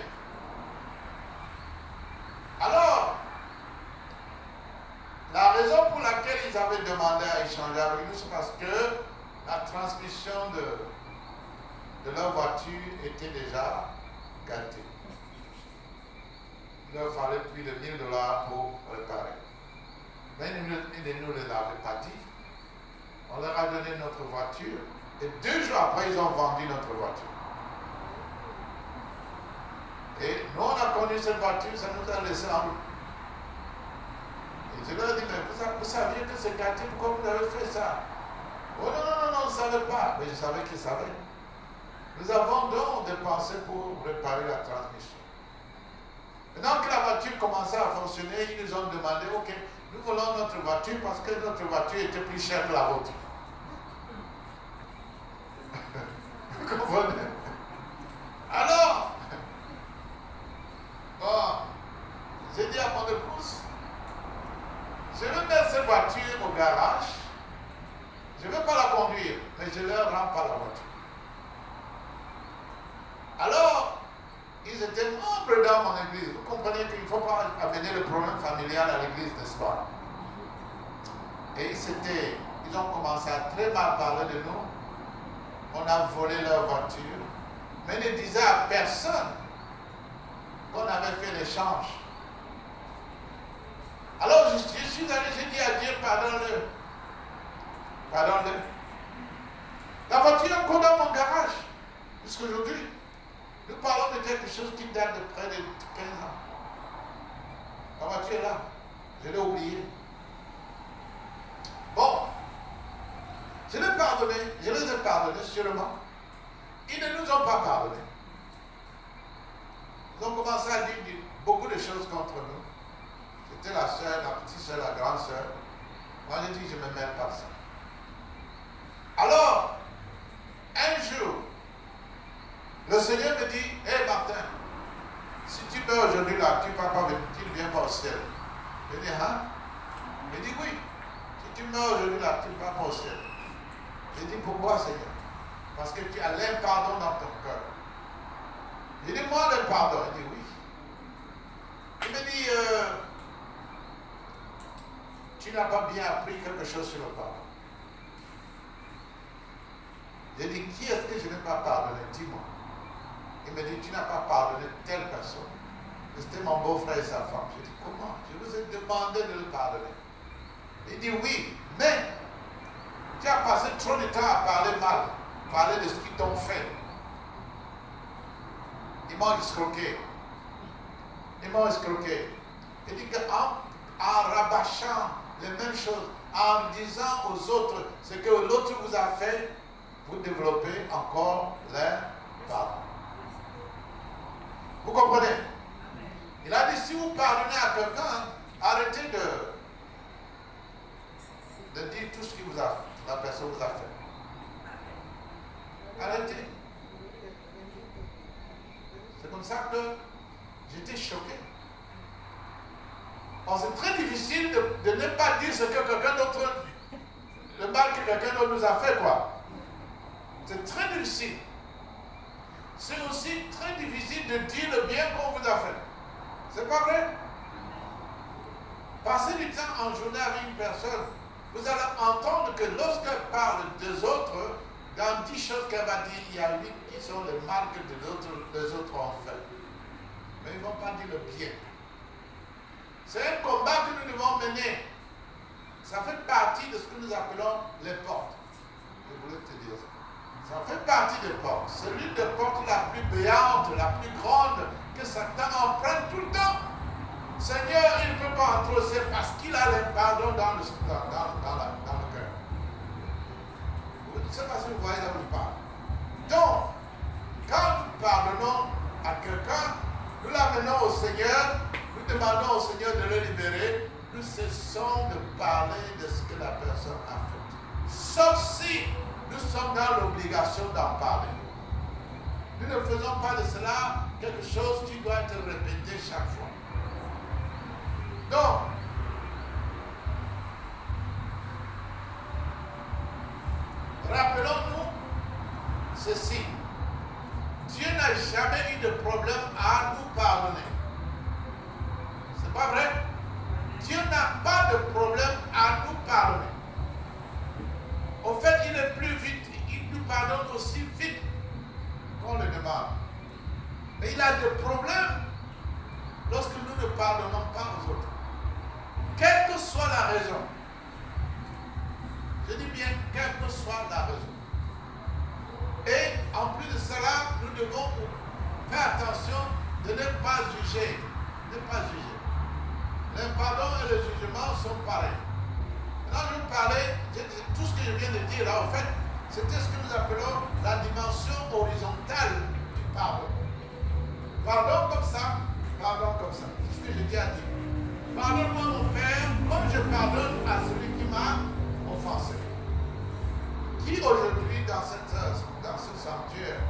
Alors, la raison pour laquelle ils avaient demandé à échanger avec nous, c'est parce que la transmission de leur voiture était déjà gâtée. il leur fallait plus de $1000 pour réparer. Mais ils ne nous l'avaient pas dit. On leur a donné notre voiture. Et 2 jours après, ils ont vendu notre voiture. Et nous, on a connu cette voiture, ça nous a laissé en route. Et je leur ai dit, mais vous saviez que c'est quartier, pourquoi vous avez fait ça? Oh non, on ne savait pas. Mais je savais qu'ils savaient. Nous avons donc dépensé pour réparer la transmission. Maintenant que la voiture commençait à fonctionner, ils nous ont demandé, ok, nous voulons notre voiture parce que notre voiture était plus chère que la vôtre. Vous comprenez? Alors, bon, j'ai dit à mon épouse, je vais mettre cette voiture au garage, je ne vais pas la conduire, mais je ne leur rends pas la voiture. Alors, ils étaient membres dans mon église. Vous comprenez qu'il ne faut pas amener le problème familial à l'église, n'est-ce pas? Et ils ont commencé à très mal parler de nous. On a volé leur voiture, mais ils ne disaient à personne qu'on avait fait l'échange. Alors je suis allé, j'ai dit à Dieu, pardonne-le. Pardonne-le. La voiture est encore dans mon garage. Jusqu'aujourd'hui, nous parlons de quelque chose qui date de près de 15 ans. La voiture est là. Je l'ai oubliée. Bon. Je les ai pardonnés sûrement. Ils ne nous ont pas pardonnés. Ils ont commencé à dire beaucoup de choses contre nous. C'était la soeur, la petite soeur, la grande soeur. Moi j'ai dit je ne me mêle pas de ça. Alors, un jour, le Seigneur me dit, hé Martin, si tu meurs aujourd'hui là, tu ne vas pas venir, tu ne viens pas au ciel. Je dis, hein? Il dit oui. Si tu meurs aujourd'hui là, tu ne vas pas au ciel. J'ai dit, pourquoi Seigneur? Parce que tu as l'impardon dans ton cœur. J'ai dit, moi le pardon. Il dit, oui. Il me dit, tu n'as pas bien appris quelque chose sur le pardon. J'ai dit, qui est-ce que je n'ai pas pardonné? Dis-moi. Il me dit, tu n'as pas pardonné telle personne. C'était mon beau-frère et sa femme. J'ai dit, comment? Je vous ai demandé de le pardonner. Il dit, oui, mais tu as passé trop de temps à parler mal, parler de ce qu'ils t'ont fait. Ils m'ont escroqué. Il dit qu'en rabâchant les mêmes choses, en disant aux autres ce que l'autre vous a fait, vous développez encore l'impardon. Vous comprenez? Il a dit, si vous pardonnez à quelqu'un, arrêtez de dire tout ce que la personne vous a fait. Arrêtez. C'est comme ça que j'étais choqué. Alors, c'est très difficile de ne pas dire ce que quelqu'un d'autre, le mal que quelqu'un d'autre nous a fait, quoi. C'est très difficile. C'est aussi très difficile de dire le bien qu'on vous a fait. C'est pas vrai? Passez du temps en journée avec une personne, vous allez entendre que lorsqu'elle parle des autres, dans 10 choses qu'elle va dire, il y a 8 qui sont les mal que les autres ont fait. Mais ils ne vont pas dire le bien. C'est un combat que nous devons mener. Ça fait partie de ce que nous appelons les portes. Je voulais te dire ça. Ça fait partie des portes. C'est l'une des portes la plus béante, la plus grande que Satan emprunte tout le temps. Seigneur, il ne peut pas entrer, c'est parce qu'il a l'impardon dans le cœur. Je ne sais pas si vous voyez là où je parle. Donc, quand nous pardonnons à quelqu'un, nous l'amenons au Seigneur, nous demandons au Seigneur de le libérer, nous cessons de parler de ce que la personne a fait. Sauf si nous sommes dans l'obligation d'en parler. Nous ne faisons pas de cela quelque chose qui doit être répété chaque fois. Donc, rappelons-nous ceci. Dieu n'a jamais eu de problème à nous pardonner. C'est pas vrai? Dieu n'a pas de problème à nous pardonner. Au fait, il est plus vite, il nous pardonne aussi vite qu'on le demande. Mais il a des problèmes lorsque nous ne en plus de cela, nous devons faire attention de ne pas juger. Ne pas juger. Le pardon et le jugement sont pareils. Maintenant, je vous parlais, tout ce que je viens de dire là, en fait, c'était ce que nous appelons la dimension horizontale du pardon. Pardon comme ça, pardon comme ça. C'est ce que j'ai déjà dit. Pardonne-moi mon Père, comme je pardonne à celui qui m'a offensé. Qui aujourd'hui dans ce sanctuaire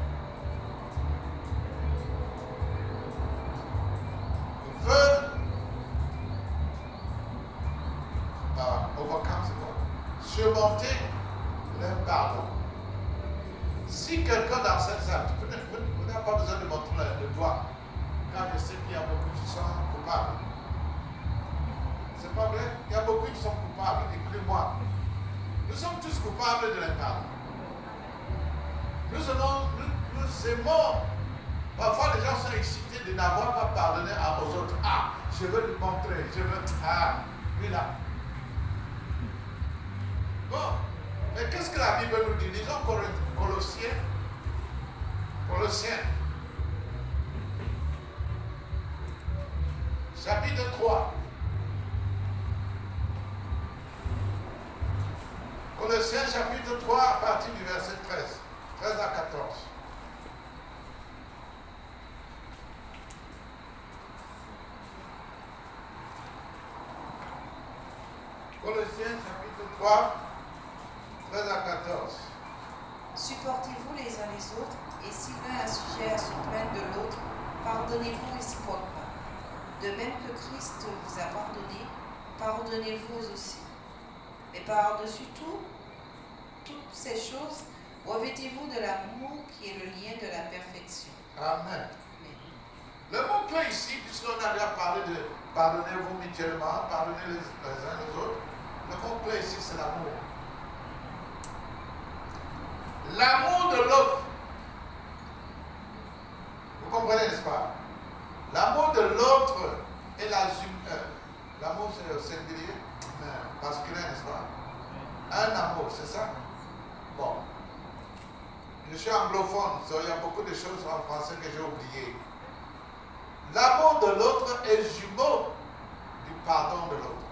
veut surmonter l'impardon? Si quelqu'un dans cette salle, vous n'avez pas besoin de montrer le doigt, car je sais qu'il y a beaucoup qui sont coupables. C'est pas vrai? Il y a beaucoup qui sont coupables, inclus-moi. Nous sommes tous coupables de l'impardon. Nous aimons, parfois les gens sont excités de n'avoir pas pardonné aux autres. Ah, je veux lui montrer, lui là. Bon, mais qu'est-ce que la Bible nous dit? Disons Colossiens, chapitre 3. Colossiens chapitre 3 à partir du verset 13 à 14. Colossiens chapitre 3, 13 à 14. Supportez-vous les uns les autres, et si l'un a sujet à se plaindre de l'autre, pardonnez-vous réciproquement. De même que Christ vous a pardonné, pardonnez-vous aussi. Mais par-dessus toutes ces choses, revêtez-vous de l'amour qui est le lien de la perfection. Amen. Le mot-clé ici, puisqu'on a déjà parlé de pardonnez-vous mutuellement, pardonnez les uns les autres, le mot-clé ici, c'est l'amour. L'amour de l'autre. Vous comprenez, n'est-ce pas? L'amour de l'autre et l'amour, c'est au singulier, masculin, n'est-ce pas? Un amour, c'est ça? Bon. Je suis anglophone, il y a beaucoup de choses en français que j'ai oubliées. L'amour de l'autre est jumeau du pardon de l'autre.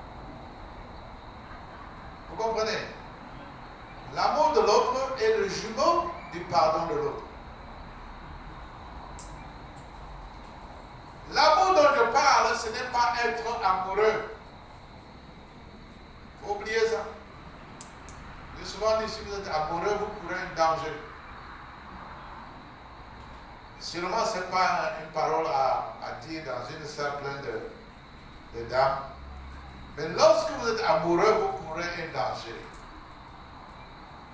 Vous comprenez? L'amour de l'autre est le jumeau du pardon de l'autre. L'amour dont je parle, ce n'est pas être amoureux. Il faut oublier ça. J'ai souvent dit, si vous êtes amoureux, vous courez un danger. Sûrement, ce n'est pas une parole à dire dans une salle pleine de dames. Mais lorsque vous êtes amoureux, vous courez un danger.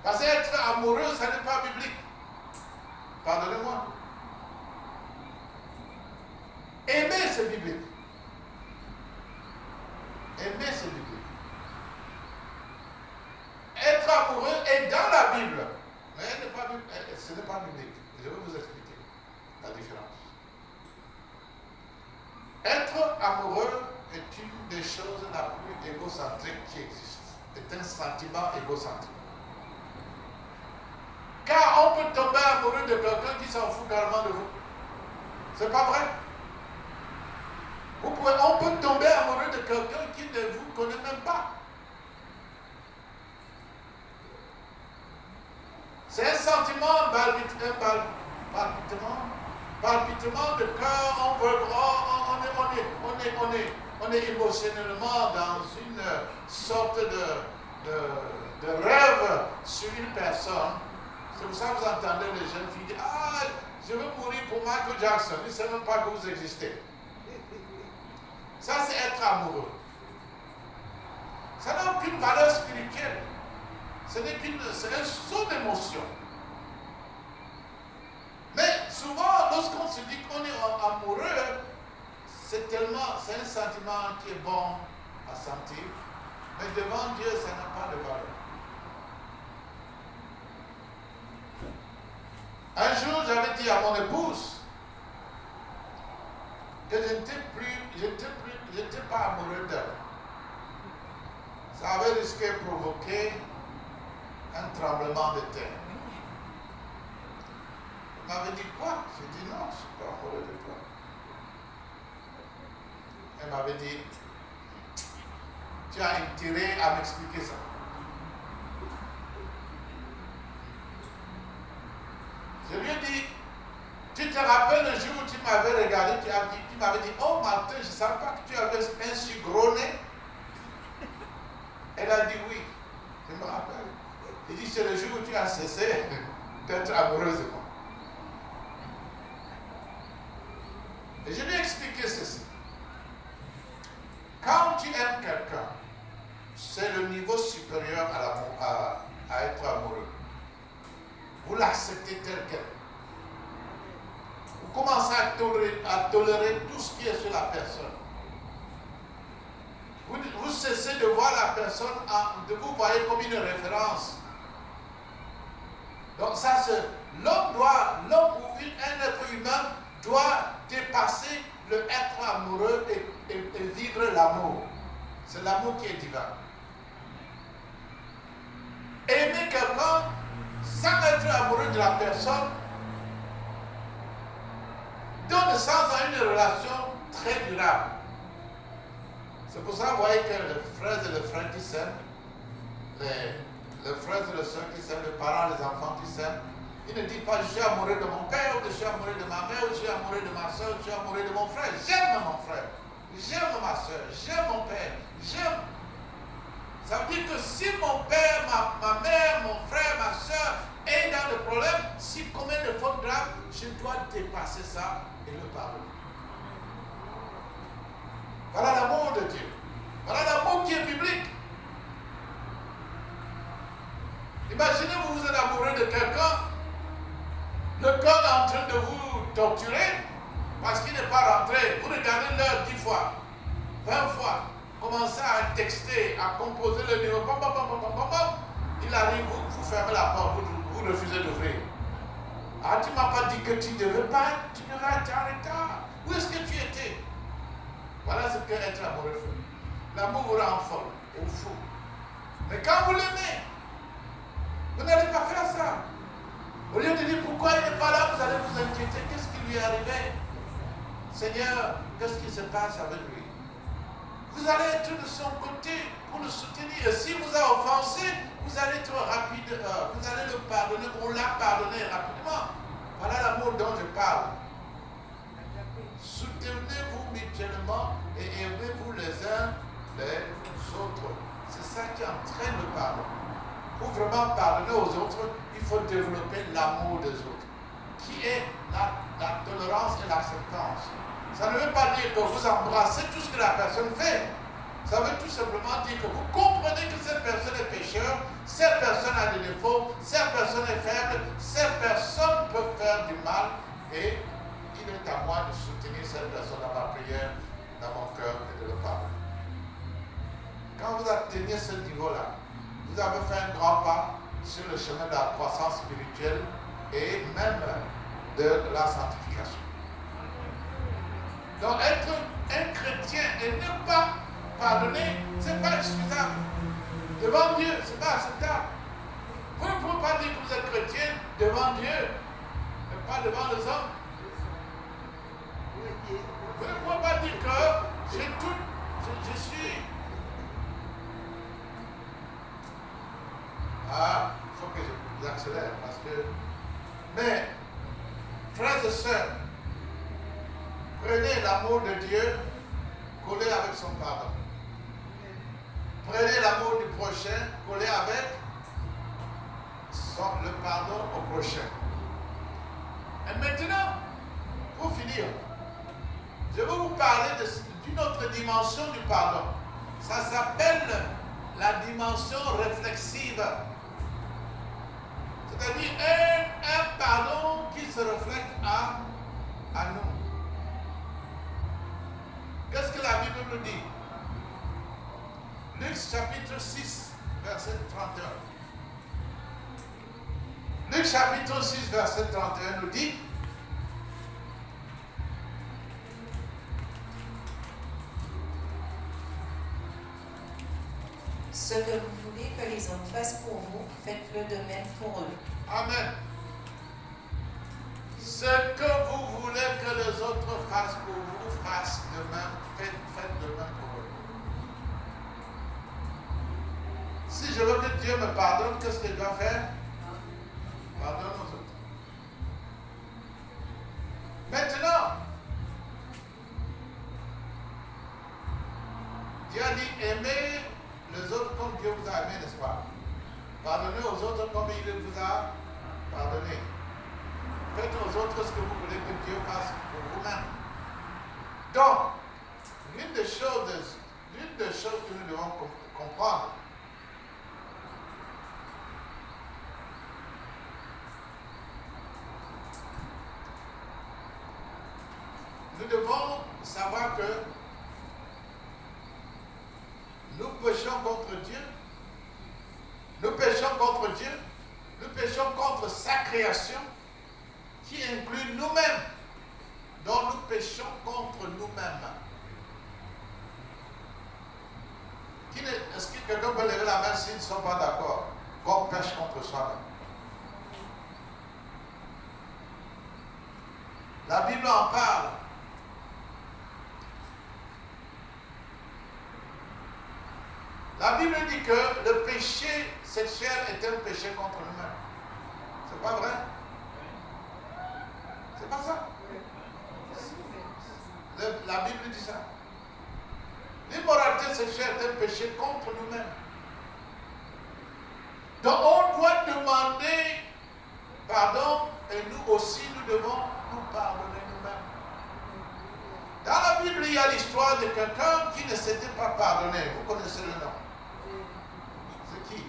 Parce qu'être amoureux, ce n'est pas biblique. Pardonnez-moi. Aimer, c'est biblique. Aimer, c'est biblique. Être amoureux est dans la Bible. Mais ce n'est pas biblique. Je vais vous expliquer la différence. Être amoureux est une des choses la plus égocentrique qui existe. C'est un sentiment égocentrique. Car on peut tomber amoureux de quelqu'un qui s'en fout carrément de vous. C'est pas vrai? On peut tomber amoureux de quelqu'un qui ne vous connaît même pas. C'est un sentiment palpitement de cœur. On est émotionnellement dans une sorte de rêve sur une personne. C'est pour ça que vous entendez les jeunes filles dire « Ah, je veux mourir pour Michael Jackson. » Ils ne savent même pas que vous existez. Ça, c'est être amoureux. Ça n'a aucune valeur spirituelle. C'est un saut d'émotion. Mais souvent, lorsqu'on se dit qu'on est amoureux, c'est un sentiment qui est bon à sentir. Mais devant Dieu, ça n'a pas de valeur. Un jour, j'avais dit à mon épouse que je n'étais pas amoureux d'elle. Ça avait risqué de provoquer un tremblement de terre. m'avait dit quoi? J'ai dit non, je ne suis pas amoureux de toi. Elle m'avait dit, tu as intérêt à m'expliquer ça. Je lui ai dit, tu te rappelles le jour où tu m'avais regardé, tu m'avais dit, oh Martin, je ne savais pas que tu avais un si gros nez. Elle a dit oui, je me rappelle. Il dit, c'est le jour où tu as cessé d'être amoureuse de moi. Et je lui ai expliqué ceci. Quand tu aimes quelqu'un, c'est le niveau supérieur à être amoureux. Vous l'acceptez tel quel. Vous commencez à tolérer tout ce qui est sur la personne. Vous cessez de voir la personne, de vous voyez comme une référence. Donc ça, c'est l'homme ou un être humain doit dépasser le être amoureux et vivre l'amour. C'est l'amour qui est divin. Aimer quelqu'un sans être amoureux de la personne donne sens à une relation très durable. C'est pour ça que vous voyez que les frères et les frères qui s'aiment, les frères et les sœurs qui s'aiment, les parents, les enfants qui s'aiment, ils ne disent pas je suis amoureux de mon père, ou je suis amoureux de ma mère, ou je suis amoureux de ma soeur, ou je suis amoureux de mon frère. J'aime mon frère, j'aime ma soeur, j'aime mon père, j'aime. Ça veut dire que si mon père, ma mère, mon frère, ma soeur est dans le problème, si commet de fautes graves, je dois dépasser ça et le pardonner. Voilà l'amour de Dieu. Voilà l'amour qui est biblique. Imaginez, vous êtes amoureux de quelqu'un, le corps est en train de vous torturer parce qu'il n'est pas rentré. Vous regardez l'heure 10 fois, 20 fois, commencez à texter, à composer le numéro, il arrive, vous fermez la porte, vous refusez d'ouvrir. Ah, tu ne m'as pas dit que tu devais être en retard. Où est-ce que tu étais? Voilà ce qu'est être amoureux fait. L'amour vous rend folle et vous fou. Mais quand vous l'aimez, vous n'allez pas faire ça. Au lieu de dire pourquoi il n'est pas là, vous allez vous inquiéter. Qu'est-ce qui lui est arrivé? Seigneur, qu'est-ce qui se passe avec lui? Vous allez être de son côté pour le soutenir. Et si vous a offensé, vous allez être rapide, vous allez le pardonner, on l'a pardonné rapidement. Voilà l'amour dont je parle. Soutenez-vous mutuellement et aimez-vous les uns les autres. C'est ça qui entraîne le pardon. Pour vraiment pardonner aux autres, il faut développer l'amour des autres, qui est la tolérance et l'acceptance. Ça ne veut pas dire que vous embrassez tout ce que la personne fait. Ça veut tout simplement dire que vous comprenez que cette personne est pécheur, cette personne a des défauts, cette personne est faible, cette personne peut faire du mal et il est à moi de soutenir cette personne dans ma prière, dans mon cœur et de le pardonner. Quand vous atteignez ce niveau-là, vous avez fait un grand pas sur le chemin de la croissance spirituelle et même de la sanctification. Donc être un chrétien et ne pas pardonner, ce n'est pas excusable. Devant Dieu, ce n'est pas acceptable. Vous ne pouvez pas dire que vous êtes chrétien devant Dieu, mais pas devant les hommes. Vous ne pouvez pas dire que je suis... Ah, il faut que j'accélère parce que... Mais, frères et sœurs, prenez l'amour de Dieu collé avec son pardon. Prenez l'amour du prochain collé avec le pardon au prochain. Et maintenant, pour finir, je vais vous parler d'une autre dimension du pardon. Ça s'appelle la dimension réflexive. C'est-à-dire un pardon qui se reflète à nous. Qu'est-ce que la Bible nous dit? Luc chapitre 6, verset 31. Luc chapitre 6, verset 31 nous dit: ce que vous voulez que les hommes fassent pour vous, faites-le de même pour eux. Amen. Ce que vous voulez que les autres fassent pour vous, fassent de même, faites de même pour eux. Si je veux que Dieu me pardonne, qu'est-ce que je dois faire? Pardonne aux autres. Maintenant, Dieu a dit aimez les autres comme Dieu vous a aimé, n'est-ce pas? Pardonnez aux autres comme il vous a pardonné. Faites aux autres ce que vous voulez que Dieu fasse pour vous-même. Donc, l'une des choses que nous devons comprendre, nous devons savoir que nous péchons contre Dieu, nous péchons contre Dieu, nous péchons contre sa création, qui inclut nous-mêmes, dont nous péchons contre nous-mêmes. Est-ce que quelqu'un peut lever la main s'ils ne sont pas d'accord qu'on pêche contre soi-même? La Bible en parle. La Bible dit que le péché sexuel est un péché contre nous-mêmes. C'est pas vrai? C'est pas ça? La Bible dit ça. L'immoralité sexuelle est un péché contre nous-mêmes. Donc on doit demander pardon et nous aussi nous devons nous pardonner nous-mêmes. Dans la Bible, il y a l'histoire de quelqu'un qui ne s'était pas pardonné. Vous connaissez le nom? C'est qui?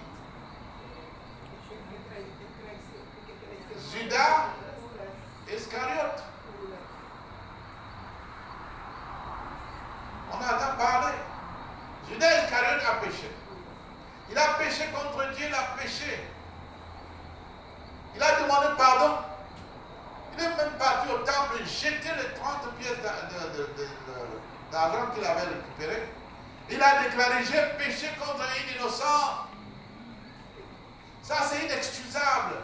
Judas Iscariote. On entend parler. Judas Iscariote a péché. Il a péché contre Dieu, il a péché. Il a demandé pardon. Il est même parti au temple jeter les 30 pièces d'argent qu'il avait récupéré. Il a déclaré, j'ai péché contre un innocent. Ça, c'est inexcusable.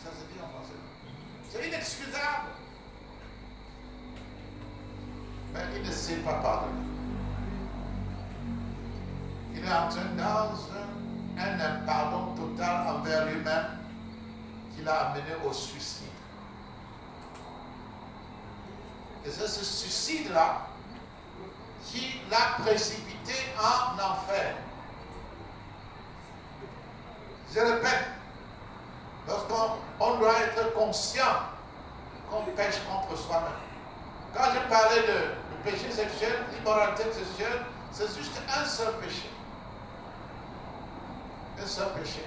Ça se dit en français. C'est inexcusable. Mais il ne sait pas pardonner. Il est entré dans un pardon total envers lui-même qui l'a amené au suicide. Et c'est ce suicide-là qui l'a précipité en enfer. Je répète, lorsqu'on doit être conscient qu'on pêche contre soi-même. Quand je parlais de péché sexuel, l'immoralité sexuelle, c'est juste un seul péché. Un seul péché.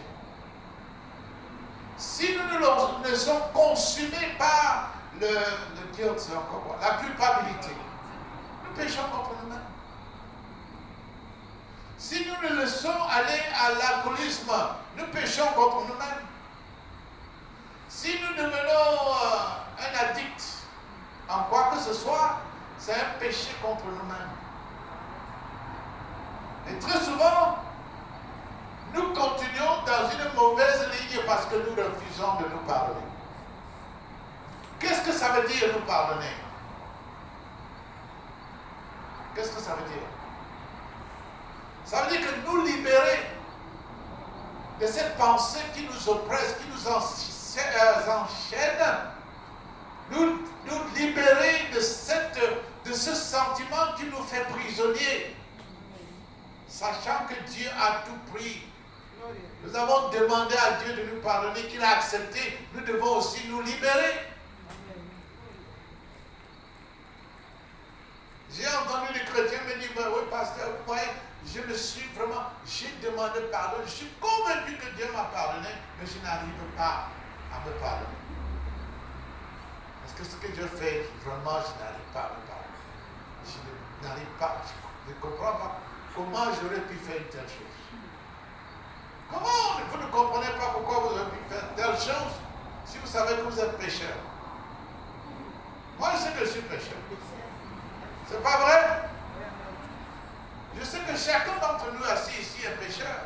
Si nous ne sommes consumés par le guilt, c'est encore quoi? La culpabilité, nous péchons contre nous-mêmes. Si nous nous laissons aller à l'alcoolisme, nous péchons contre nous-mêmes. Si nous devenons un addict en quoi que ce soit, c'est un péché contre nous-mêmes. Et très souvent, nous continuons dans une mauvaise ligne parce que nous refusons de nous pardonner. Qu'est-ce que ça veut dire nous pardonner? Qu'est-ce que ça veut dire? Ça veut dire que nous libérer de cette pensée qui nous oppresse, qui nous enchaîne, nous libérer de ce sentiment qui nous fait prisonniers, sachant que Dieu a tout pris. Nous avons demandé à Dieu de nous pardonner, qu'il a accepté. Nous devons aussi nous libérer. J'ai entendu les chrétiens me dire, oui, pasteur, vous voyez, j'ai demandé pardon, je suis convaincu que Dieu m'a pardonné, mais je n'arrive pas à me pardonner. Parce que ce que Dieu fait, vraiment, je n'arrive pas à me pardonner. Je n'arrive pas, je ne comprends pas comment j'aurais pu faire une telle chose. Comment vous ne comprenez pas pourquoi vous avez pu faire telle chose si vous savez que vous êtes pécheur? Moi, je sais que je suis pécheur. C'est pas vrai? Je sais que chacun d'entre nous assis ici est pécheur.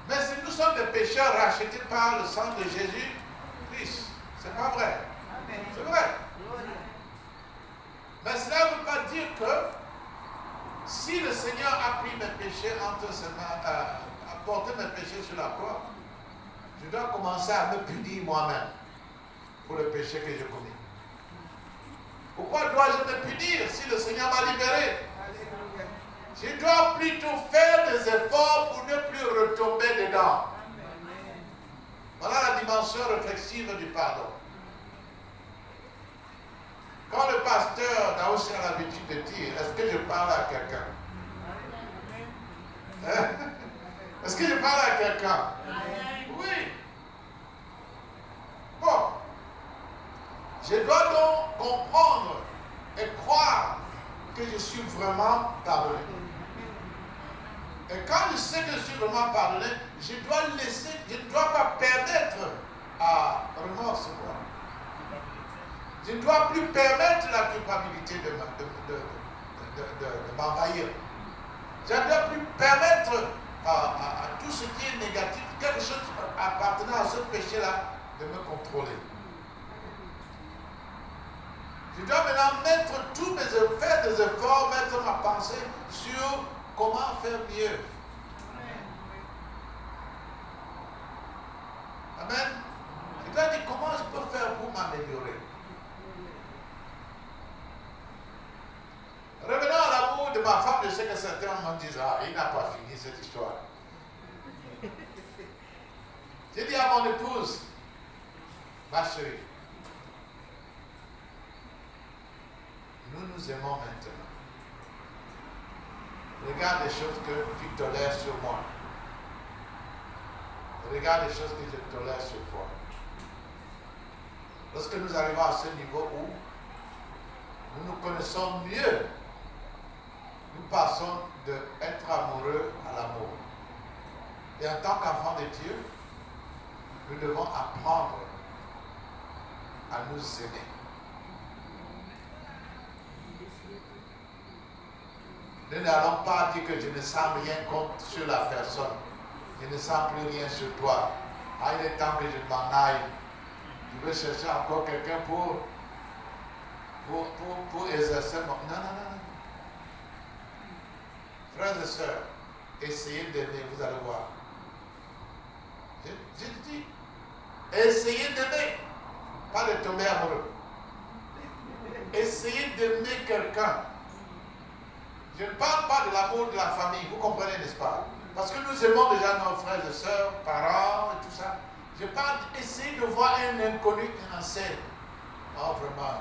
Mais si nous sommes des pécheurs rachetés par le sang de Jésus-Christ, c'est pas vrai. C'est vrai. Mais cela ne veut pas dire que si le Seigneur a pris mes péchés entre ses mains, a porté mes péchés sur la croix, je dois commencer à me punir moi-même pour le péché que j'ai commis. Pourquoi dois-je me punir si le Seigneur m'a libéré? Je dois plutôt faire des efforts pour ne plus retomber dedans. Voilà la dimension réflexive du pardon. Quand le pasteur a aussi l'habitude de dire, est-ce que je parle à quelqu'un? Hein? Est-ce que je parle à quelqu'un? Oui. Bon. Je dois donc comprendre et croire que je suis vraiment pardonné. Et quand je sais que je suis vraiment pardonné, je ne dois pas permettre à remords. Je ne dois plus permettre la culpabilité de m'envahir. Je ne dois plus permettre à tout ce qui est négatif, quelque chose appartenant à ce péché-là, de me contrôler. Je dois maintenant faire des efforts, mettre ma pensée sur comment faire mieux. Amen. Je dois dire comment je peux faire pour m'améliorer. Revenons à l'amour de ma femme, je sais que certains me disent, ah, il n'a pas fini cette histoire. J'ai dit à mon épouse, ma chérie, nous nous aimons maintenant. Regarde les choses que tu tolères sur moi. Regarde les choses que je tolère sur toi. Lorsque nous arrivons à ce niveau où nous nous connaissons mieux, nous passons d'être amoureux à l'amour. Et en tant qu'enfants de Dieu, nous devons apprendre à nous aimer. Nous n'allons pas dire que je ne sens rien contre sur la personne. Je ne sens plus rien sur toi. Ah, il est temps que je m'en aille. Je veux chercher encore quelqu'un pour exercer mon... Non. Frères et sœurs, essayez d'aimer, vous allez voir. Je dis, essayez d'aimer, pas de tomber amoureux. Essayez d'aimer quelqu'un. Je ne parle pas de l'amour de la famille, vous comprenez, n'est-ce pas? Parce que nous aimons déjà nos frères et sœurs, parents et tout ça. Je parle d'essayer de voir un inconnu en scène. Oh, vraiment,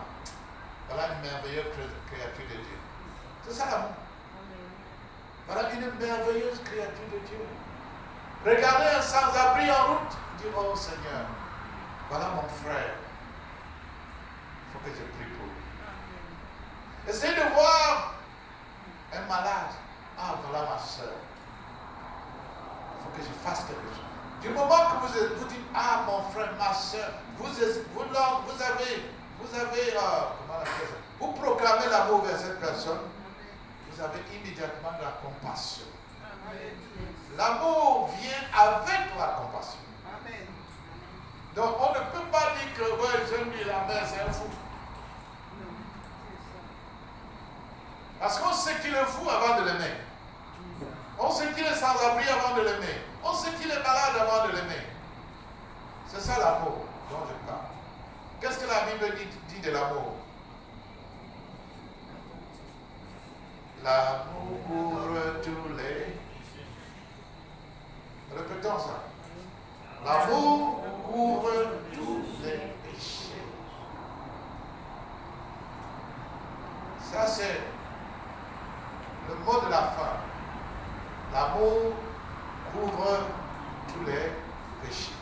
voilà une merveilleuse créature de Dieu. C'est ça l'amour. Voilà une merveilleuse créature de Dieu. Regardez un sans-abri en route. Dire, oh Seigneur, voilà mon frère. Il faut que je prie pour lui. Essayez de voir un malade. Ah, voilà ma soeur. Il faut que je fasse quelque chose. Du moment que vous dites, ah mon frère, ma soeur, vous avez comment on appelle ça? Vous proclamez l'amour vers cette personne, vous avez immédiatement de la compassion. L'amour vient avec la compassion. Donc on ne peut pas dire que ouais, j'aime lui la main, c'est un fou. Parce qu'on sait qu'il est fou avant de l'aimer. On sait qu'il est sans abri avant de l'aimer. On sait qu'il est malade avant de l'aimer. C'est ça l'amour dont je parle. Qu'est-ce que la Bible dit de l'amour? L'amour couvre tous les... Répétons ça. L'amour couvre tous les péchés. Ça c'est le mot de la fin. L'amour couvre tous les péchés.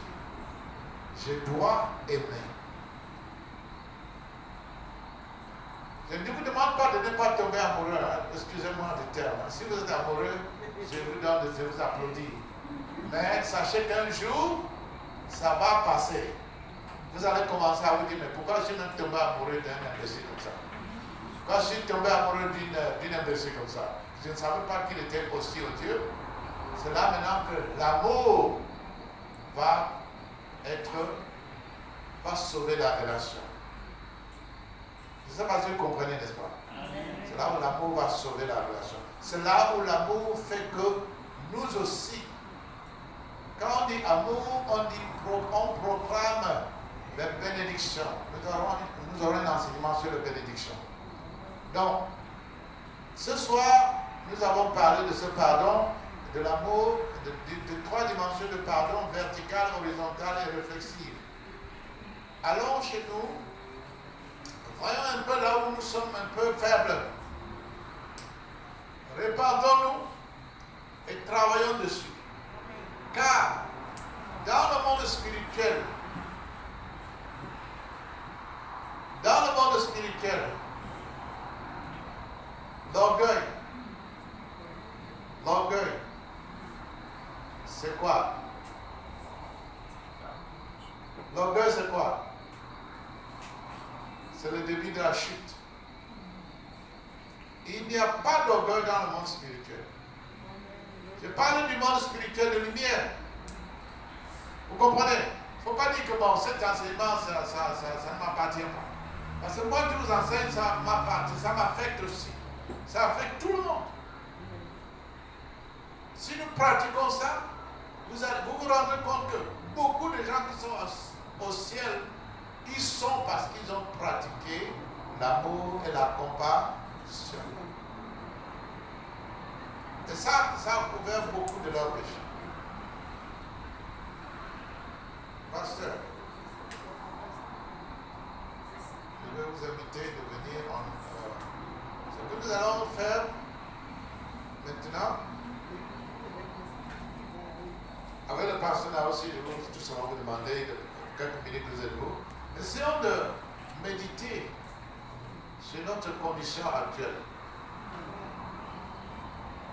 Je dois aimer. Je ne vous demande pas de ne pas tomber amoureux. Hein. Excusez-moi du terme. Si vous êtes amoureux, je vous applaudis. Mais sachez qu'un jour, ça va passer. Vous allez commencer à vous dire, mais pourquoi je suis même tombé amoureux d'un imbécile comme ça? Pourquoi je suis tombé amoureux d'une imbécile comme ça? Je ne savais pas qu'il était aussi odieux. C'est là maintenant que l'amour va sauver la relation. Je ne sais pas si vous comprenez, n'est-ce pas? C'est là où l'amour va sauver la relation. C'est là où l'amour fait que nous aussi, quand on dit amour, on proclame les bénédictions. Nous aurons un enseignement sur les bénédictions. Donc, ce soir, nous avons parlé de ce pardon, de l'amour, de trois dimensions de pardon, verticale, horizontale et réflexive. Allons chez nous, voyons un peu là où nous sommes un peu faibles. Répandons-nous et travaillons dessus. Car dans le monde spirituel, l'orgueil, c'est quoi? L'orgueil, c'est quoi? C'est le début de la chute. Il n'y a pas d'orgueil dans le monde spirituel. Je parle du monde spirituel de lumière. Vous comprenez? Il ne faut pas dire que bon, cet enseignement, ça ne m'appartient pas. Parce que moi qui vous enseigne, ça m'appartient, ça m'affecte aussi. Ça affecte tout le monde. Si nous pratiquons ça, vous vous rendrez compte que beaucoup de gens qui sont au ciel, ils sont parce qu'ils ont pratiqué l'amour et la compassion. Et ça a couvert beaucoup de leurs péchés. Pasteur, je vais vous inviter de venir ce que nous allons faire maintenant, avec le pasteur aussi, je vais tout simplement vous demander quelques minutes de vous. Essayons de méditer sur notre condition actuelle.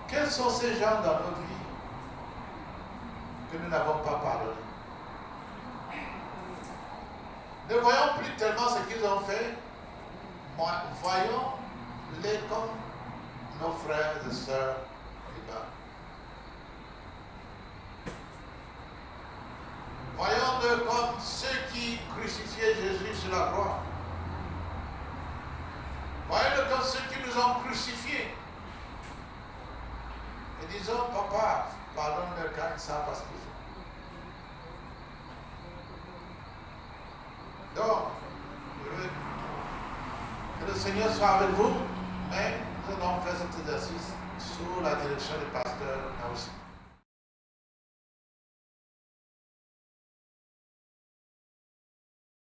Quels sont ces gens dans notre vie que nous n'avons pas pardonné? Ne voyons plus tellement ce qu'ils ont fait, voyons-les comme nos frères et sœurs là-bas. Voyons-le comme ceux qui crucifiaient Jésus sur la croix. Voyons-le comme ceux qui nous ont crucifiés. Et disons, papa, pardonne-leur quand ils savent pas ce qu'ils font. Donc, que le Seigneur soit avec vous, mais nous allons faire cet exercice sous la direction du pasteur Naoussi.